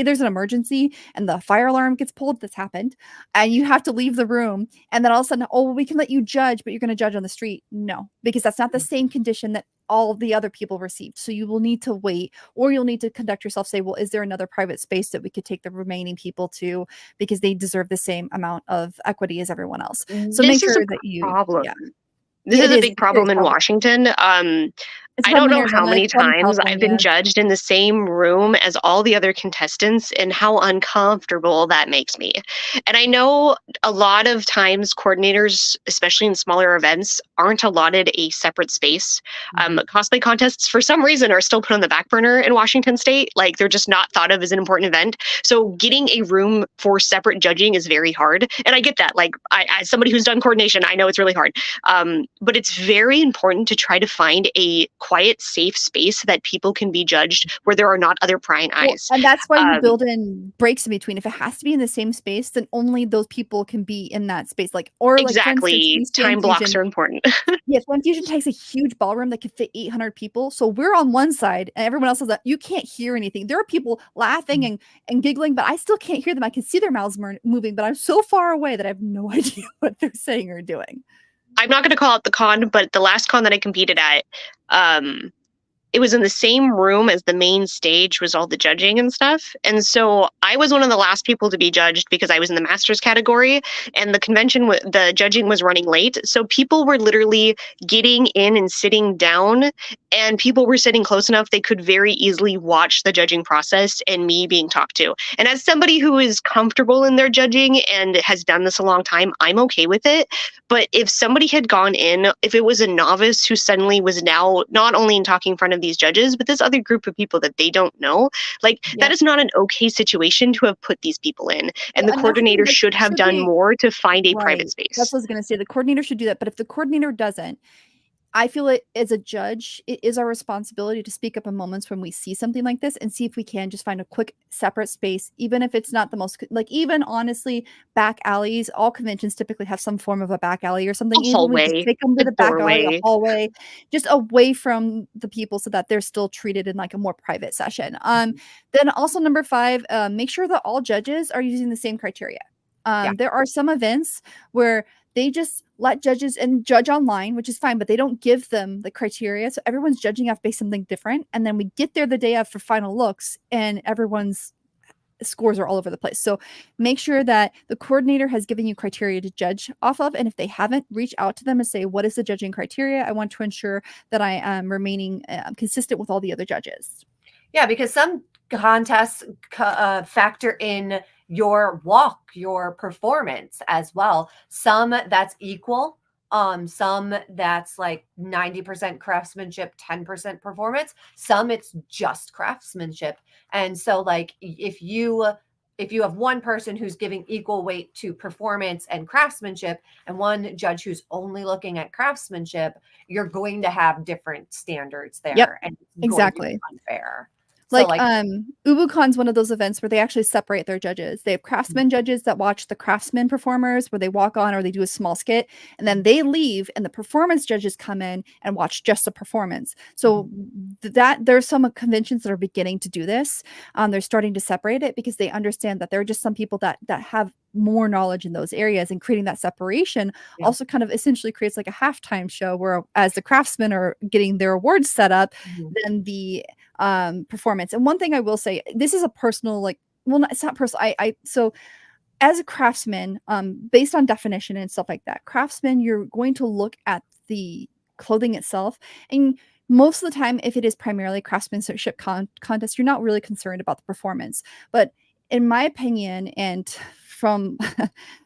there's an emergency and the fire alarm gets pulled, that's happened, and you have to leave the room, and then all of a sudden, oh, well, we can let you judge, but you're going to judge on the street. No, because that's not the same condition that all the other people received. So you will need to wait, or you'll need to conduct yourself, say, well, is there another private space that we could take the remaining people to, because they deserve the same amount of equity as everyone else. So make sure that you This is a big problem in Washington. I don't know how many times I've been judged in the same room as all the other contestants and how uncomfortable that makes me. And I know a lot of times coordinators, especially in smaller events, aren't allotted a separate space. Cosplay contests, for some reason, are still put on the back burner in Washington State. Like, they're just not thought of as an important event. So getting a room for separate judging is very hard. And I get that. Like, as somebody who's done coordination, I know it's really hard. But it's very important to try to find a quiet, safe space that people can be judged where there are not other prying eyes. And that's why you build in breaks in between. If it has to be in the same space, then only those people can be in that space. Like, or exactly, like, for instance, time blocks are important. Yes, One Fusion takes a huge ballroom that can fit 800 people. So we're on one side and everyone else is that you can't hear anything. There are people laughing and giggling, but I still can't hear them. I can see their mouths moving, but I'm so far away that I have no idea what they're saying or doing. I'm not going to call it the con, but the last con that I competed at, it was in the same room as the main stage was all the judging and stuff. And so I was one of the last people to be judged because I was in the masters category, and the convention, the judging was running late. So people were literally getting in and sitting down, and people were sitting close enough they could very easily watch the judging process and me being talked to. And as somebody who is comfortable in their judging and has done this a long time, I'm okay with it. But if somebody had gone in, if it was a novice who suddenly was now not only in talking in front of of these judges, but this other group of people that they don't know, like that is not an okay situation to have put these people in. And the coordinator should have done more to find a private space. That's what I was going to say. The coordinator should do that. But if the coordinator doesn't, I feel it as a judge, it is our responsibility to speak up in moments when we see something like this and see if we can just find a quick separate space, even if it's not the most, like, even honestly, back alleys, all conventions typically have some form of a back alley or something. Even we just take them to the back alley, a hallway, just away from the people so that they're still treated in like a more private session. Then also number 5, make sure that all judges are using the same criteria. There are some events where they just let judges and judge online, which is fine, but they don't give them the criteria. So everyone's judging off based on something different. And then we get there the day of for final looks and everyone's scores are all over the place. So make sure that the coordinator has given you criteria to judge off of. And if they haven't, reach out to them and say, what is the judging criteria? I want to ensure that I am remaining consistent with all the other judges. Yeah, because some contests factor in your walk, your performance as well. Some that's equal. Some that's like 90% craftsmanship, 10% performance. Some it's just craftsmanship. And so like if you have one person who's giving equal weight to performance and craftsmanship and one judge who's only looking at craftsmanship, you're going to have different standards there. Yep, and it's exactly. going to be unfair. Like UbuCon's one of those events where they actually separate their judges. They have craftsman judges that watch the craftsman performers where they walk on or they do a small skit and then they leave and the performance judges come in and watch just the performance. So that there's some conventions that are beginning to do this. They're starting to separate it because they understand that there are just some people that have more knowledge in those areas, and creating that separation also kind of essentially creates like a halftime show where as the craftsmen are getting their awards set up, then the performance. And one thing I will say, this is a personal, like, well, it's not personal. So as a craftsman, based on definition and stuff like that, craftsman, you're going to look at the clothing itself. And most of the time, if it is primarily craftsmanship contest, you're not really concerned about the performance. But in my opinion, and from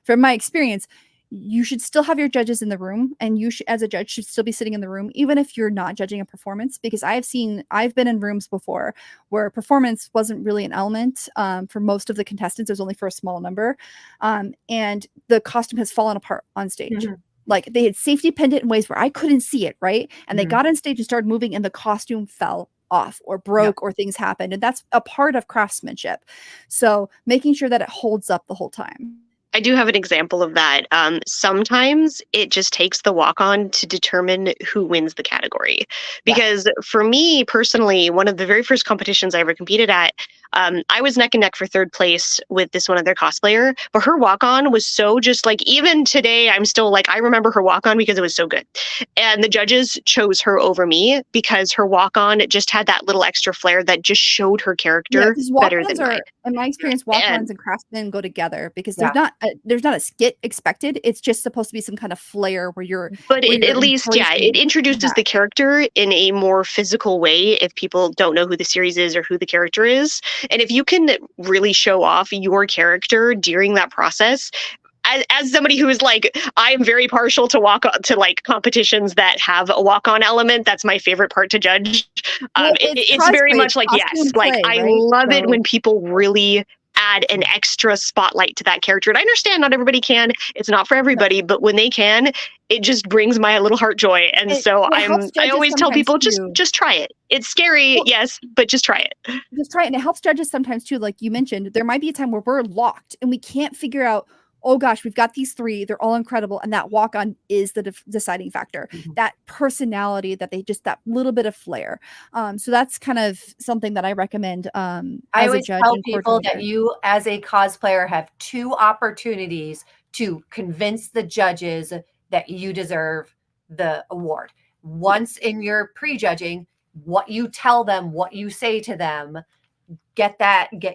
my experience, you should still have your judges in the room, and you should, as a judge, should still be sitting in the room, even if you're not judging a performance, because I've been in rooms before where performance wasn't really an element for most of the contestants. It was only for a small number. And the costume has fallen apart on stage. Like they had safety pinned it in ways where I couldn't see it, right? And they got on stage and started moving and the costume fell off or broke or things happened. And that's a part of craftsmanship. So making sure that it holds up the whole time. I do have an example of that. Sometimes it just takes the walk-on to determine who wins the category. Because for me personally, one of the very first competitions I ever competed at, I was neck and neck for 3rd place with this one other cosplayer, but her walk-on was so just like, even today, I'm still like, I remember her walk-on because it was so good. And the judges chose her over me because her walk-on just had that little extra flair that just showed her character better than mine. In my experience, walk-ons and craftsmen go together because there's not a skit expected. It's just supposed to be some kind of flair where you're. But at least, it introduces the character in a more physical way if people don't know who the series is or who the character is. And if you can really show off your character during that process, as somebody who is like, I'm very partial to like competitions that have a walk-on element. That's my favorite part to judge. It's very much like, yes, like I love it when people really add an extra spotlight to that character. And I understand not everybody can. It's not for everybody, but when they can, it just brings my little heart joy. And I always tell people, just try it. It's scary, yes, but just try it. Just try it. And it helps judges sometimes too. Like you mentioned, there might be a time where we're locked and we can't figure out, oh gosh, we've got these 3, they're all incredible. And that walk-on is the deciding factor, that personality that that little bit of flair. So that's kind of something that I recommend. I always tell people that you as a cosplayer have 2 opportunities to convince the judges that you deserve the award. Once in your pre-judging, what you tell them, what you say to them, get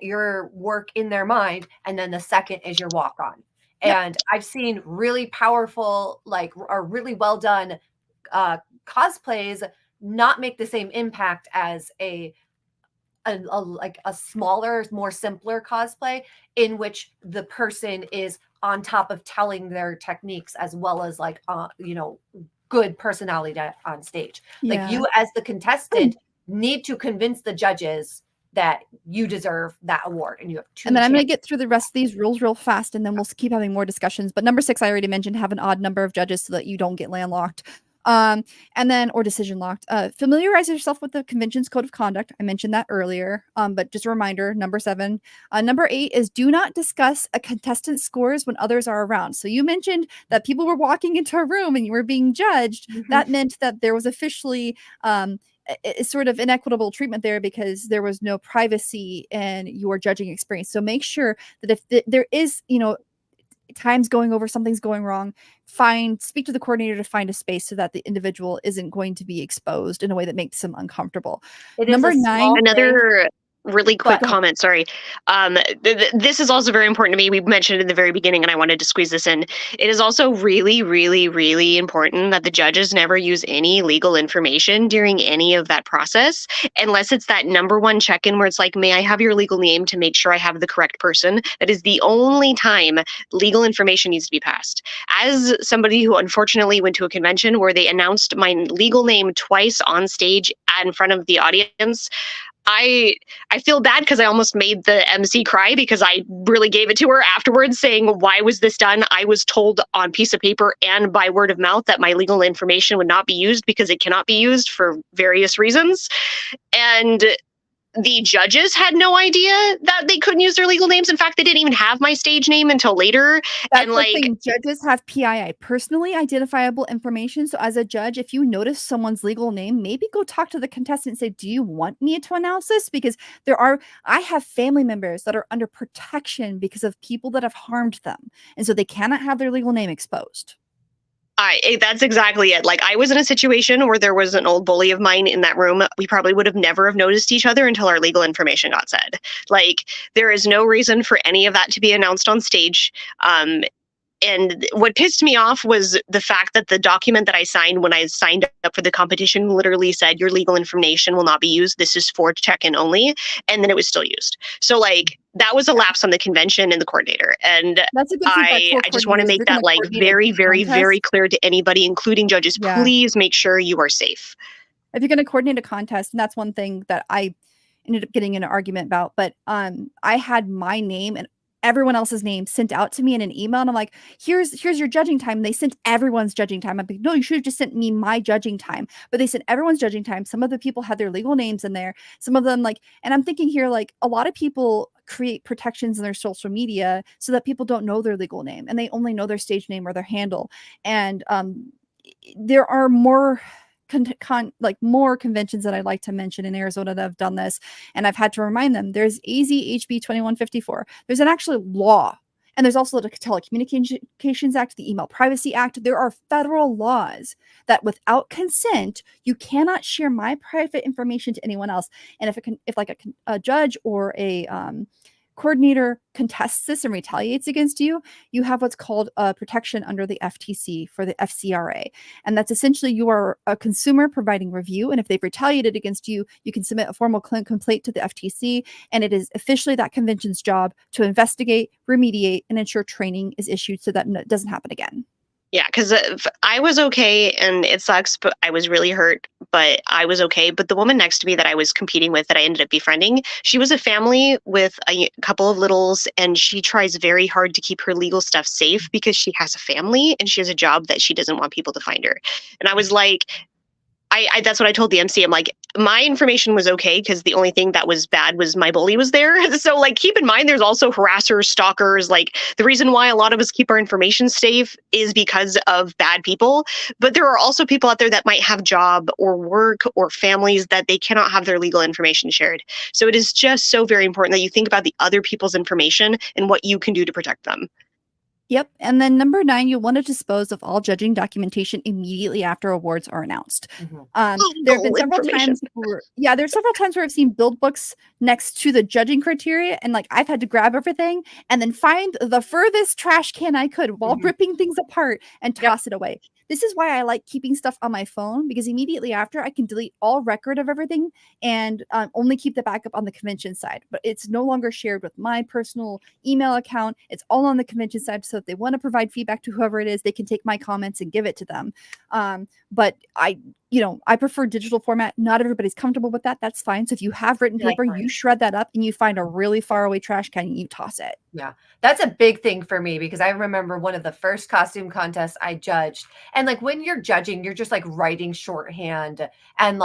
your work in their mind. And then the second is your walk-on. And I've seen really powerful, like, or really well done cosplays not make the same impact as a smaller, more simpler cosplay in which the person is on top of telling their techniques as well as like, good personality on stage. Like you as the contestant, need to convince the judges that you deserve that award, and you have two. And then I'm going to get through the rest of these rules real fast, and then we'll keep having more discussions. But number 6, I already mentioned, have an odd number of judges so that you don't get landlocked. And then, or decision locked. Familiarize yourself with the convention's code of conduct. I mentioned that earlier, but just a reminder. Number 7. Number 8 is do not discuss a contestant's scores when others are around. So you mentioned that people were walking into a room and you were being judged. That meant that there was officially it's sort of inequitable treatment there because there was no privacy in your judging experience. So make sure that if there is, time's going over, something's going wrong, speak to the coordinator to find a space so that the individual isn't going to be exposed in a way that makes them uncomfortable. Number 9. Another really quick comment. Sorry. This is also very important to me. We mentioned it in the very beginning, and I wanted to squeeze this in. It is also really, really, really important that the judges never use any legal information during any of that process, unless it's that number 1 check-in where it's like, may I have your legal name to make sure I have the correct person? That is the only time legal information needs to be passed. As somebody who unfortunately went to a convention where they announced my legal name twice on stage in front of the audience, I feel bad because I almost made the MC cry because I really gave it to her afterwards saying, why was this done? I was told on piece of paper and by word of mouth that my legal information would not be used because it cannot be used for various reasons. And the judges had no idea that they couldn't use their legal names. In fact, they didn't even have my stage name until later. That's the thing. Judges have PII, personally identifiable information. So as a judge, if you notice someone's legal name, maybe go talk to the contestant and say, do you want me to announce this? Because I have family members that are under protection because of people that have harmed them. And so they cannot have their legal name exposed. That's exactly it. Like, I was in a situation where there was an old bully of mine in that room. We probably would have never have noticed each other until our legal information got said. Like, there is no reason for any of that to be announced on stage. And what pissed me off was the fact that the document that I signed when I signed up for the competition literally said your legal information will not be used. This is for check-in only. And then it was still used. So like that was a lapse on the convention and the coordinator. And that's a good I just want to make that like very, very, very clear to anybody, including judges. Yeah. Please make sure you are safe. If you're going to coordinate a contest, and that's one thing that I ended up getting in an argument about, but I had my name and everyone else's name sent out to me in an email, and I'm like, here's your judging time. And they sent everyone's judging time. I'm like, no, you should have just sent me my judging time. But they sent everyone's judging time. Some of the people had their legal names in there. Some of them and I'm thinking here, like, a lot of people create protections in their social media so that people don't know their legal name and they only know their stage name or their handle. And there are more more conventions that I'd like to mention in Arizona that have done this, and I've had to remind them. There's AZHB 2154. There's an actual law, and there's also the Telecommunications Act, the Email Privacy Act. There are federal laws that without consent, you cannot share my private information to anyone else. And if a judge or a coordinator contests this and retaliates against you, you have what's called a protection under the FTC for the FCRA. And that's essentially you are a consumer providing review. And if they've retaliated against you, you can submit a formal complaint to the FTC. And it is officially that convention's job to investigate, remediate, and ensure training is issued so that it doesn't happen again. Yeah, because I was okay, and it sucks, but I was really hurt, but I was okay. But the woman next to me that I was competing with that I ended up befriending, she was a family with a couple of littles, and she tries very hard to keep her legal stuff safe because she has a family and she has a job that she doesn't want people to find her. And I was like, that's what I told the MC. I'm like, my information was okay because the only thing that was bad was my bully was there. So like, keep in mind, there's also harassers, stalkers. Like the reason why a lot of us keep our information safe is because of bad people. But there are also people out there that might have job or work or families that they cannot have their legal information shared. So it is just so very important that you think about the other people's information and what you can do to protect them. Yep. And then number 9, you'll want to dispose of all judging documentation immediately after awards are announced. Mm-hmm. There have been several times there's several times where I've seen build books next to the judging criteria, and like I've had to grab everything and then find the furthest trash can I could while ripping things apart and toss it away. This is why I like keeping stuff on my phone, because immediately after I can delete all record of everything and only keep the backup on the convention side. But it's no longer shared with my personal email account. It's all on the convention side. So if they want to provide feedback to whoever it is, they can take my comments and give it to them. But I prefer digital format. Not everybody's comfortable with that. That's fine. So if you have written paper, you shred that up and you find a really far away trash can and you toss it. Yeah, that's a big thing for me because I remember one of the first costume contests I judged. And like when you're judging, you're just like writing shorthand and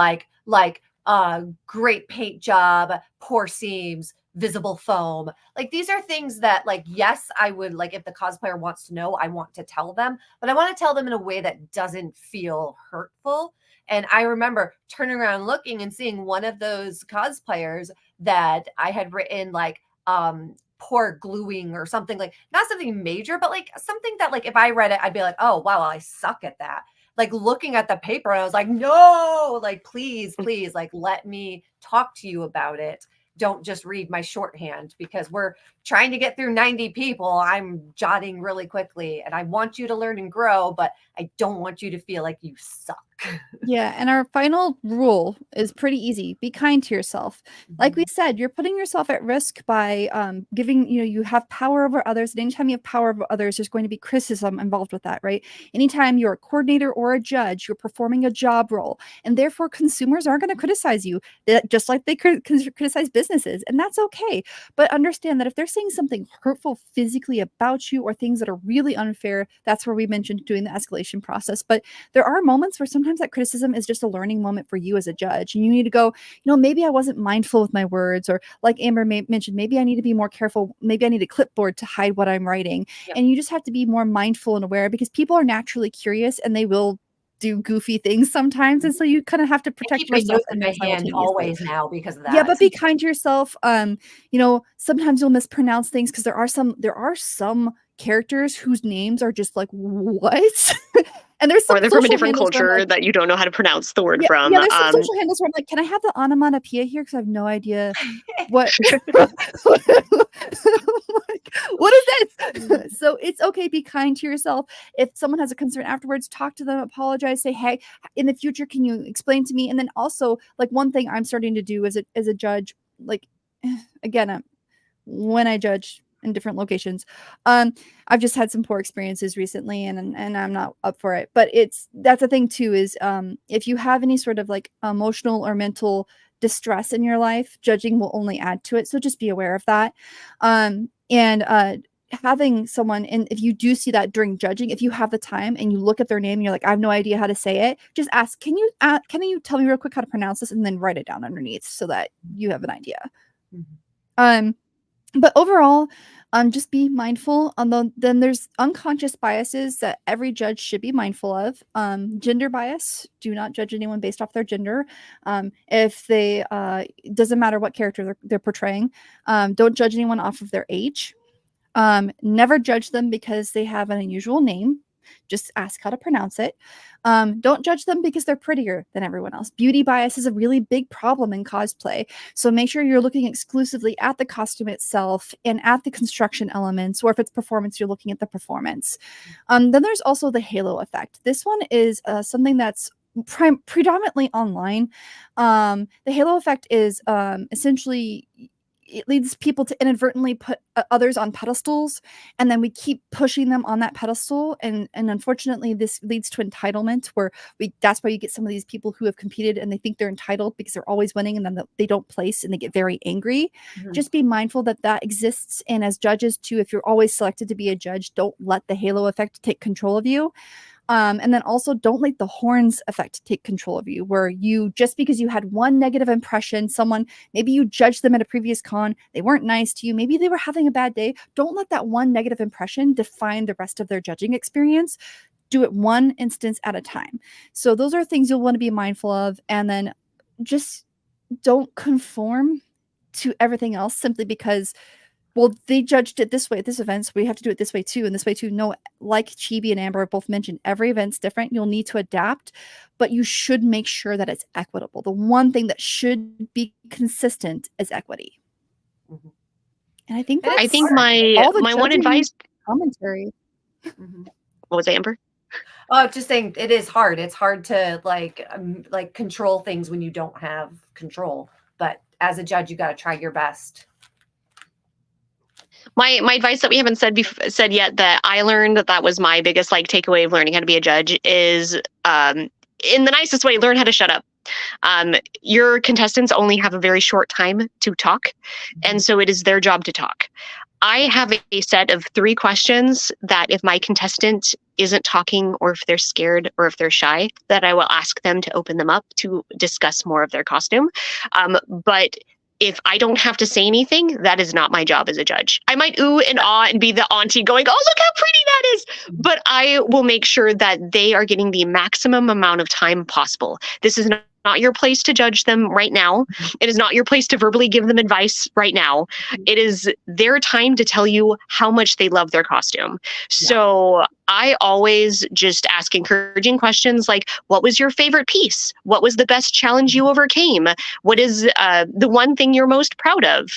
great paint job, poor seams, visible foam. Like these are things that like, yes, I would like if the cosplayer wants to know, I want to tell them, but I want to tell them in a way that doesn't feel hurtful. And I remember turning around looking and seeing one of those cosplayers that I had written like poor gluing or something, like not something major, but like something that like if I read it, I'd be like, oh wow, I suck at that. Like looking at the paper, and I was like, no, like please, like let me talk to you about it. Don't just read my shorthand because we're trying to get through 90 people. I'm jotting really quickly and I want you to learn and grow, but I don't want you to feel like you suck. Yeah, and our final rule is pretty easy. Be kind to yourself. Like we said, you're putting yourself at risk by giving, you have power over others. And anytime you have power over others, there's going to be criticism involved with that, right? Anytime you're a coordinator or a judge, you're performing a job role. And therefore, consumers are going to criticize you, just like they criticize businesses. And that's okay. But understand that if they're saying something hurtful physically about you or things that are really unfair, that's where we mentioned doing the escalation process. But there are moments where sometimes that criticism is just a learning moment for you as a judge. And you need to go, maybe I wasn't mindful with my words, or like Amber mentioned, maybe I need to be more careful. Maybe I need a clipboard to hide what I'm writing. Yep. And you just have to be more mindful and aware because people are naturally curious and they will do goofy things sometimes. And so you kind of have to protect yourself in my hand always now because of that. Yeah, but be kind to yourself. Sometimes you'll mispronounce things because there are some characters whose names are just like, what? And there's some or they're from a different culture that you don't know how to pronounce the word from. Yeah, there's some social handles where I'm like, can I have the onomatopoeia here? Because I have no idea what what is this? So it's okay. Be kind to yourself. If someone has a concern afterwards, talk to them, apologize, say, hey, in the future, can you explain to me? And then also, like, one thing I'm starting to do as a judge, like, again, when I judge in different locations, I've just had some poor experiences recently, and I'm not up for it. But that's the thing too, is if you have any sort of like emotional or mental distress in your life, judging will only add to it. So just be aware of that. Having someone, and if you do see that during judging, if you have the time and you look at their name and you're like, I have no idea how to say it, just ask, can you tell me real quick how to pronounce this, and then write it down underneath so that you have an idea. But overall, just be mindful. Then there's unconscious biases that every judge should be mindful of. Gender bias. Do not judge anyone based off their gender. If they, doesn't matter what character they're portraying. Don't judge anyone off of their age. Never judge them because they have an unusual name. Just ask how to pronounce it. Don't judge them because they're prettier than everyone else. Beauty bias is a really big problem in cosplay. So make sure you're looking exclusively at the costume itself and at the construction elements, or if it's performance, you're looking at the performance. Then there's also the halo effect. This one is something that's predominantly online. The halo effect is essentially, it leads people to inadvertently put others on pedestals, and then we keep pushing them on that pedestal. And unfortunately, this leads to entitlement, where that's why you get some of these people who have competed and they think they're entitled because they're always winning, and then they don't place and they get very angry. Just be mindful that exists. And as judges too, if you're always selected to be a judge, don't let the halo effect take control of you. And then also don't let the horns effect take control of you, where just because you had one negative impression, maybe you judged them at a previous con, they weren't nice to you, maybe they were having a bad day. Don't let that one negative impression define the rest of their judging experience. Do it one instance at a time. So those are things you'll want to be mindful of. And then just don't conform to everything else simply because, well, they judged it this way at this event, so we have to do it this way too, and this way too. No, like Chibi and Amber both mentioned, every event's different. You'll need to adapt, but you should make sure that it's equitable. The one thing that should be consistent is equity. And I think my one advice commentary. What was it, Amber? Oh, just saying, it is hard. It's hard to like control things when you don't have control. But as a judge, you got to try your best. My advice that we haven't said yet that I learned that was my biggest takeaway of learning how to be a judge is in the nicest way, learn how to shut up. Your contestants only have a very short time to talk, and so it is their job to talk. I have a set of 3 questions that if my contestant isn't talking, or if they're scared, or if they're shy, that I will ask them to open them up to discuss more of their costume. But if I don't have to say anything, that is not my job as a judge. I might ooh and ah and be the auntie going, oh, look how pretty that is. But I will make sure that they are getting the maximum amount of time possible. This is not your place to judge them right now. It is not your place to verbally give them advice right now. It is their time to tell you how much they love their costume. So I always just ask encouraging questions like, what was your favorite piece? What was the best challenge you overcame? What is the one thing you're most proud of?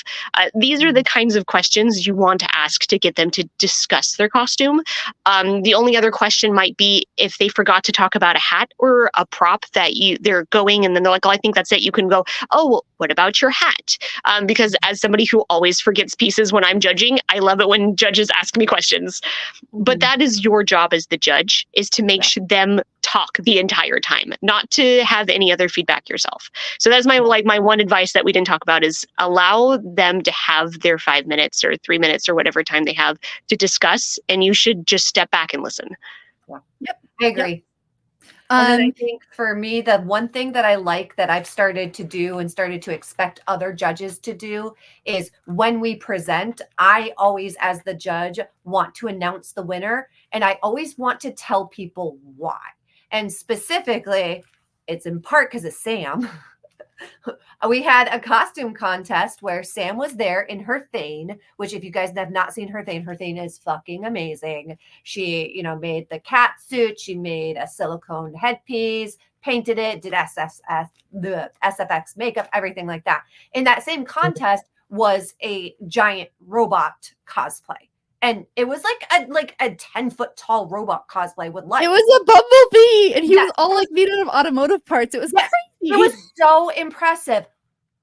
These are the kinds of questions you want to ask to get them to discuss their costume. The only other question might be if they forgot to talk about a hat or a prop that they're going and then they're like, oh, I think that's it. You can go, oh, well, what about your hat? Because as somebody who always forgets pieces when I'm judging, I love it when judges ask me questions. But that is your job as the judge, is to make sure them talk the entire time, not to have any other feedback yourself. So that's my one advice that we didn't talk about, is allow them to have their 5 minutes or 3 minutes or whatever time they have to discuss, and you should just step back and listen. Yep, I agree. Yep. And then I think for me, the one thing that I like that I've started to do and started to expect other judges to do is when we present, I always, as the judge, want to announce the winner. And I always want to tell people why. And specifically, it's in part because of Sam. We had a costume contest where Sam was there in her Thane, which if you guys have not seen her Thane is fucking amazing. She, made the cat suit. She made a silicone headpiece, painted it, did the SFX makeup, everything like that. In that same contest was a giant robot cosplay. And it was like a 10-foot tall robot cosplay with lights. It was a bumblebee, and he was all like made out of automotive parts. It was crazy. It was so impressive,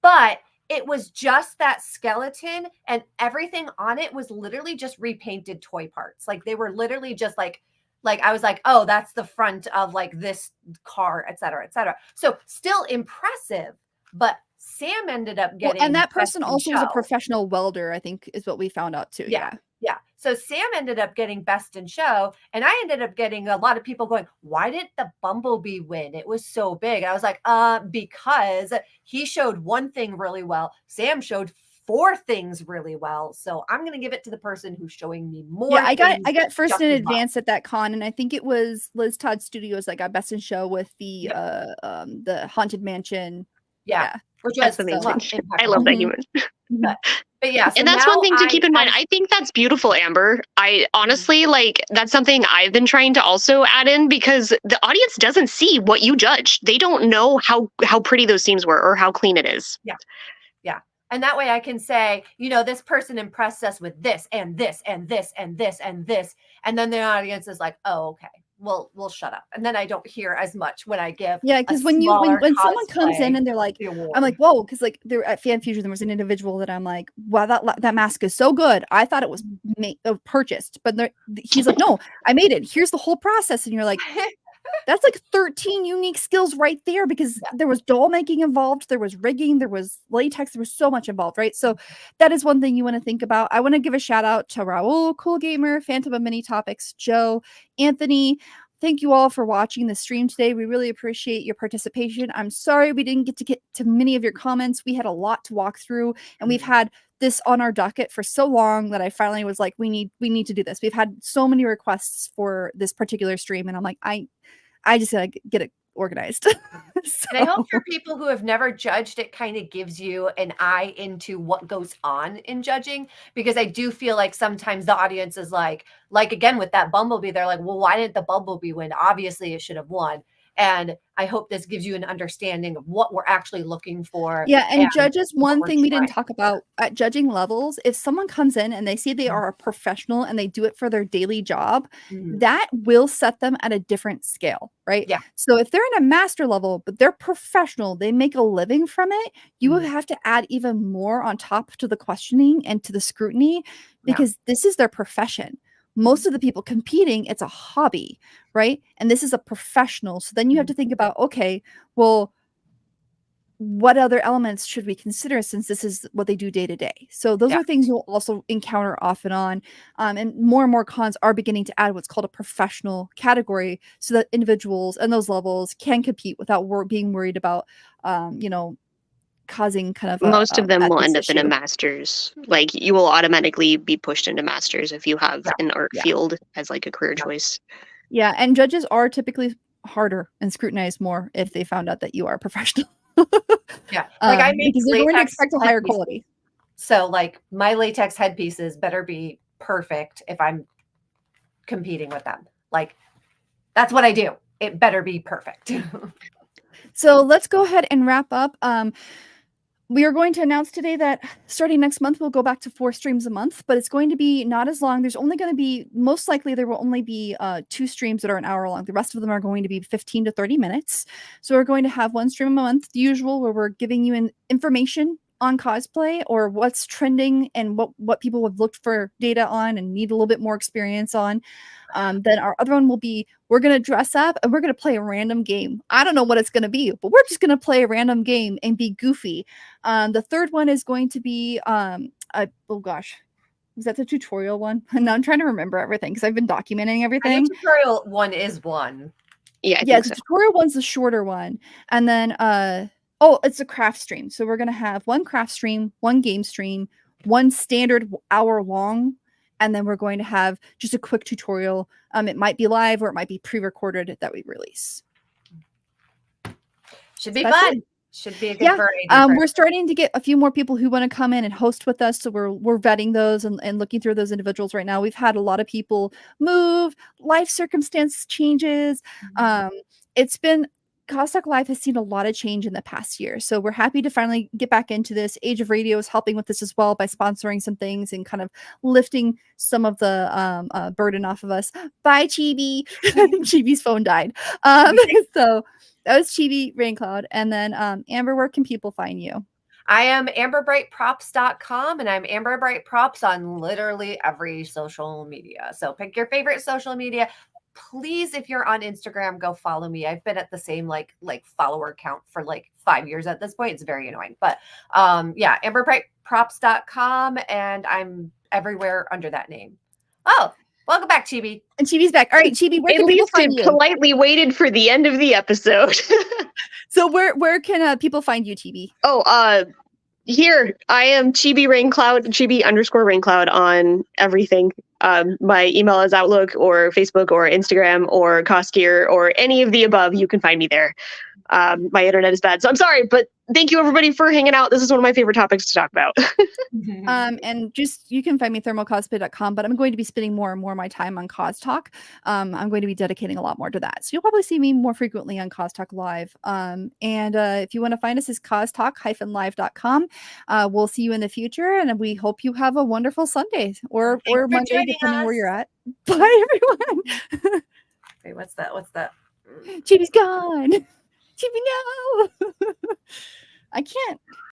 but it was just that skeleton, and everything on it was literally just repainted toy parts. Like they were literally just like I was like, oh, that's the front of like this car, et cetera, et cetera. So still impressive, but Sam ended up getting, and that person also was a professional welder, I think, is what we found out too. Yeah. So Sam ended up getting best in show, and I ended up getting a lot of people going, why didn't the bumblebee win? It was so big. I was like, because he showed one thing really well. Sam showed 4 things really well. So I'm going to give it to the person who's showing me more. Yeah, I got first in advance at that con, and I think it was Liz Todd Studios that got best in show with the Haunted Mansion. Yeah. Which was amazing. I love that human. But yeah, so and that's one thing to keep in mind. I think that's beautiful, Amber. I honestly that's something I've been trying to also add in, because the audience doesn't see what you judge. They don't know how pretty those scenes were or how clean it is. Yeah. And that way I can say, this person impressed us with this and this and this and this and this. And then the audience is like, oh, okay. We'll shut up. And then I don't hear as much when I give. Yeah, because when someone comes in and they're like, I'm like, whoa, because like they're at Fan Fusion, there was an individual that I'm like, wow, that mask is so good. I thought it was purchased, but he's like, no, I made it. Here's the whole process, and you're like, that's like 13 unique skills right there, because there was doll making involved, there was rigging, there was latex, there was so much involved, right? So that is one thing you want to think about. I want to give a shout out to Raul, Cool Gamer, Phantom of Many Topics, Joe, Anthony. Thank you all for watching the stream today. We really appreciate your participation. I'm sorry we didn't get to many of your comments. We had a lot to walk through, and we've had this on our docket for so long that I finally was like, we need to do this. We've had so many requests for this particular stream, and I'm like, I just gotta get it organized. And I hope for people who have never judged, it kind of gives you an eye into what goes on in judging, because I do feel like sometimes the audience is like again with that bumblebee, they're like, well, why didn't the bumblebee win? Obviously it should have won. And I hope this gives you an understanding of what we're actually looking for. Yeah, and judges, one thing we didn't talk about at judging levels, if someone comes in and they say they are a professional and they do it for their daily job, that will set them at a different scale, right? Yeah. So if they're in a master level, but they're professional, they make a living from it, you will have to add even more on top to the questioning and to the scrutiny, because this is their profession. most of the people competing, it's a hobby, right? And this is a professional. So then you have to think about, okay, well, what other elements should we consider since this is what they do day to day? So those Yeah. are things you'll also encounter off and on. And more and more cons are beginning to add what's called a professional category so that individuals and those levels can compete without being worried about, causing kind of a Most of them will ethics end up in a issue. master's. Like you will automatically be pushed into masters if you have Yeah. an art Yeah. field as like a career Yeah. choice. Yeah, and judges are typically harder and scrutinized more if they found out that you are a professional. Yeah. Like I make Because they're going to latex expect a higher headpieces. quality. So like my latex headpieces better be perfect if I'm competing with them. Like that's what I do. It better be perfect. So let's go ahead and wrap up. We are going to announce today that starting next month, we'll go back to 4 streams a month, but it's going to be not as long. There's only going to be, most likely, there will only be 2 streams that are an hour long. The rest of them are going to be 15 to 30 minutes. So we're going to have 1 stream a month, the usual, where we're giving you information on cosplay or what's trending and what people have looked for data on and need a little bit more experience on. Then our other one will be we're going to dress up and we're going to play a random game. I don't know what it's going to be, but we're just going to play a random game and be goofy. The third one is going to be oh gosh, was that the tutorial one? Now I'm trying to remember everything because I've been documenting everything. The tutorial one is one. Yeah, I Yeah, think the so. tutorial one's the shorter one. And then it's a craft stream. So we're gonna have 1 craft stream, 1 game stream, 1 standard hour long, and then we're going to have just a quick tutorial. It might be live or it might be pre-recorded that we release. Should be That's fun. it. Should be a good variety. We're starting to get a few more people who want to come in and host with us. So we're vetting those and looking through those individuals right now. We've had a lot of people move, life circumstance changes. It's been Costalk Live has seen a lot of change in the past year. So we're happy to finally get back into this. Age of Radio is helping with this as well by sponsoring some things and kind of lifting some of the burden off of us. Bye, Chibi. Chibi's phone died. So that was Chibi Raincloud. And then Amber, where can people find you? I am amberbrightprops.com and I'm Amber Bright Props on literally every social media. So pick your favorite social media. Please, if you're on Instagram, go follow me. I've been at the same like follower count for like 5 years at this point. It's very annoying. But yeah, amberbrightprops.com and I'm everywhere under that name. Oh, welcome back, Chibi. And Chibi's back. All right, Chibi, where At can people least find it you? politely waited for the end of the episode. So where can people find you, Chibi? Oh, here I am, Chibi Raincloud, Chibi_Raincloud on everything. My email is Outlook or Facebook or Instagram or Cosgear or any of the above. You can find me there. My internet is bad, so I'm sorry, but thank you everybody for hanging out. This is one of my favorite topics to talk about. And just you can find me thermalcosplay.com, but I'm going to be spending more and more of my time on Cos Talk. I'm going to be dedicating a lot more to that. So you'll probably see me more frequently on Cos Talk Live. And if you want to find us, is costalk-live.com. We'll see you in the future, and we hope you have a wonderful Sunday or Monday, depending where you're at. Bye, everyone. Wait, what's that? What's that? Chibi's gone. Chibi, no. I can't.